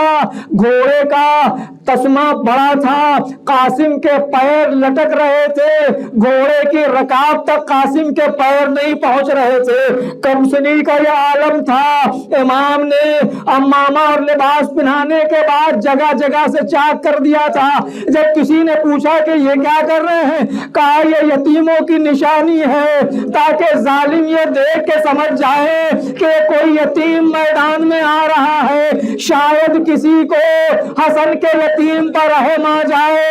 گھوڑے کا تسمہ بڑا تھا، قاسم کے پیر لٹک رہے تھے، گھوڑے کی رکاب تک قاسم کے پیر نہیں پہنچ رہے تھے، کمسنی کا یہ عالم تھا۔ امام نے امامہ اور لباس پہنانے کے بعد جگہ جگہ سے چاک کر دیا تھا۔ جب کسی نے پوچھا کہ یہ کیا کر رہے ہیں، کہا یہ یتیموں کی نشانی ہے، تاکہ ظالم یہ دیکھ کے سمجھ جائے کہ کوئی یتیم میدان میں آ رہا ہے، شاید کسی کو حسن کے یتیم پر رحم آ جائے۔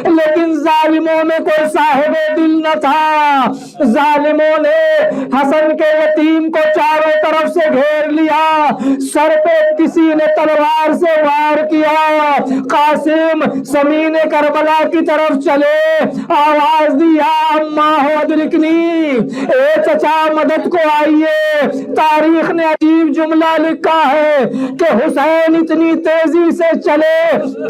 لیکن ظالموں میں کوئی صاحب دل نہ تھا، ظالموں نے حسن کے یتیم کو چاروں طرف سے گھیر لیا، سر پہ کسی نے تلوار سے وار کیا۔ قاسم زمین کربلا کی طرف چلے، آواز دیا اماں ہو ادرکنی، اے چچا مدد کو آئیے۔ تاریخ نے عجیب جملہ لکھا ہے کہ حسین اتنی تیزی سے چلے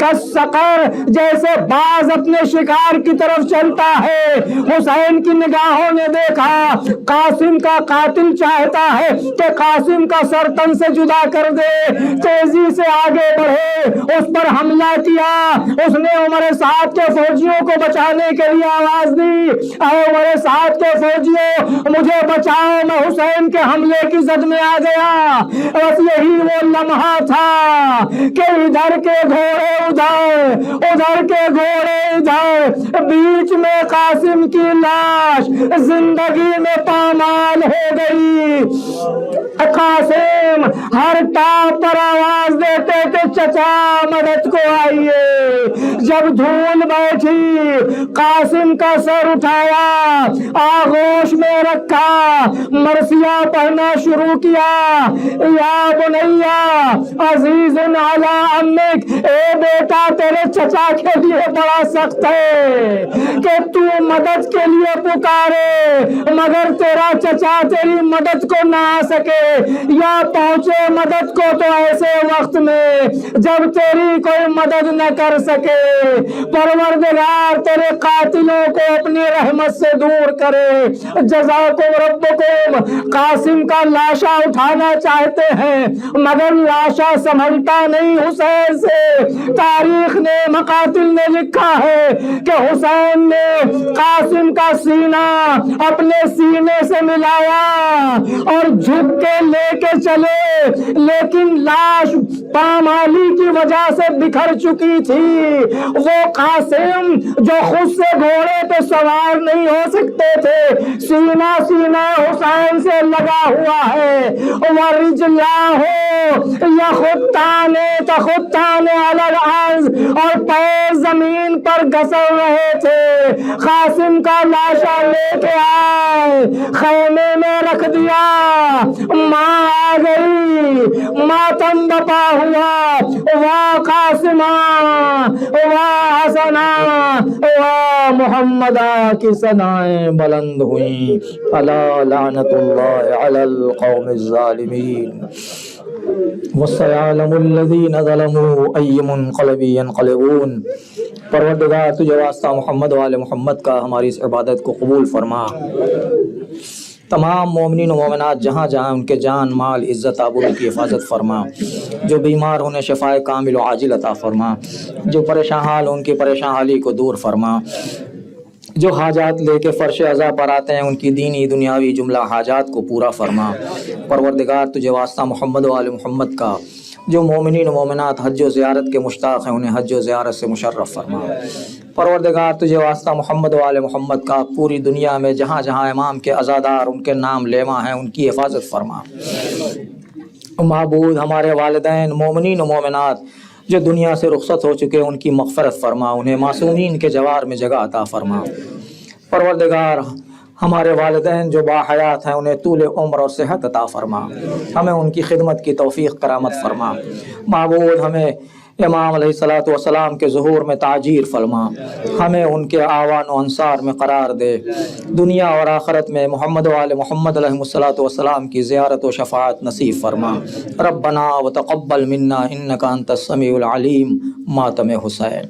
کالصقر، جیسے باز اپنے شکار کی طرف چلتا ہے۔ حسین کی نگاہوں نے دیکھا قاسم کا قاتل چاہتا ہے کہ قاسم کا سر تن سے جدا کر دے، تیزی سے آگے بڑھے، اس پر حملہ کیا۔ اس نے عمر سعد کے فوجیوں کو بچانے کے لیے آواز دی، اے عمر سعد کے فوجیوں مجھے بچاؤ، میں حسین کے حملے کی زد میں آ گیا۔ بس یہی وہ لمحہ تھا کہ ادھر کے گھوڑے ادھر، ادھر کے گھوڑے ادھر، بیچ میں قاسم کی لاش زندگی میں پامال ہو گئی۔ قاسم ہر ٹاپ پر آواز دیتے کہ چچا مدد کو آئیے. جب دھول بیٹھی قاسم کا سر اٹھایا, آغوش میں رکھا, مرثیہ پڑھنا شروع کیا. یا بنیا عزیز علی امک, اے بیٹا تیرے چچا کے لیے بڑا سخت ہے کہ تو مدد کے لیے پکارے مگر تیرا چچا تیری مدد کو نہ آ سکے, یا پہنچے مدد کو تو ایسے وقت میں جب تیری کوئی مدد نہ کر سکے. پروردگار تیرے قاتلوں کو اپنی رحمت سے دور کرے. جزاکم ربکم. قاسم کا لاشا اٹھانا چاہتے ہیں مگر لاشا سنبھلتا نہیں حسین سے. تاریخ نے مقاتل نے لکھا ہے کہ حسین نے قاسم کا سینہ اپنے سینے سے ملایا اور جھک کے لے کے چلے, لیکن لاش پامالی کی وجہ سے بکھر چکی تھی. وہ قاسم جو خود سے گھوڑے پہ سوار نہیں ہو سکتے تھے, سینہ سینہ حسین سے لگا ہوا ہے. وَرِجْلَاهُ يَخُطَّانِ تَخُطَّانِ عَلَى الْأَرْضِ, اور پیر زمین پر گھسل رہے تھے. قاسم کا لاشا لے کے آئے, خیمے میں رکھ دیا. ماں آ گئی, ماتم بپا ہوا. واہ قاسمہ, واہ حسنہ, واہ محمدہ کی ثنائیں بلند ہوئیں. الا لعنت اللہ علی القوم الظالمین. وَسَيَعْلَمُ الَّذِينَ ظَلَمُوا أَيُّ مُنقَلَبٍ يَنقَلِبُونَ. پروردگار تجھے واسطہ محمد و آل محمد کا ہماری اس عبادت کو قبول فرما. تمام مومنین و مومنات جہاں جہاں ان کے جان مال عزت آبرو کی حفاظت فرما. جو بیمار انہیں شفائے کامل و عاجل عطا فرما. جو پریشان حال ان کی پریشان حالی کو دور فرما. جو حاجات لے کے فرش عزا پر آتے ہیں ان کی دینی دنیاوی جملہ حاجات کو پورا فرما. پروردگار تجھے واسطہ محمد و آل محمد کا جو مومنین و مومنات حج و زیارت کے مشتاق ہیں انہیں حج و زیارت سے مشرف فرما. پروردگار تجھے واسطہ محمد و آل محمد کا پوری دنیا میں جہاں جہاں امام کے عزادار ان کے نام لیوا ہیں ان کی حفاظت فرما. معبود ہمارے والدین مومنین و مومنات جو دنیا سے رخصت ہو چکے ان کی مغفرت فرما, انہیں معصومین کے جوار میں جگہ عطا فرما. پروردگار ہمارے والدین جو باحیات ہیں انہیں طول عمر اور صحت عطا فرما. ہمیں ان کی خدمت کی توفیق کرامت فرما. معبود ہمیں امام علیہ الصلوۃ والسلام کے ظہور میں تعجیر فرما. ہمیں ان کے آوان و انصار میں قرار دے. دنیا اور آخرت میں محمد و آل محمد علیہ الصلوۃ والسلام کی زیارت و شفاعت نصیب فرما. ربنا وتقبل منا انک انت السمیع العلیم. ماتم حسین.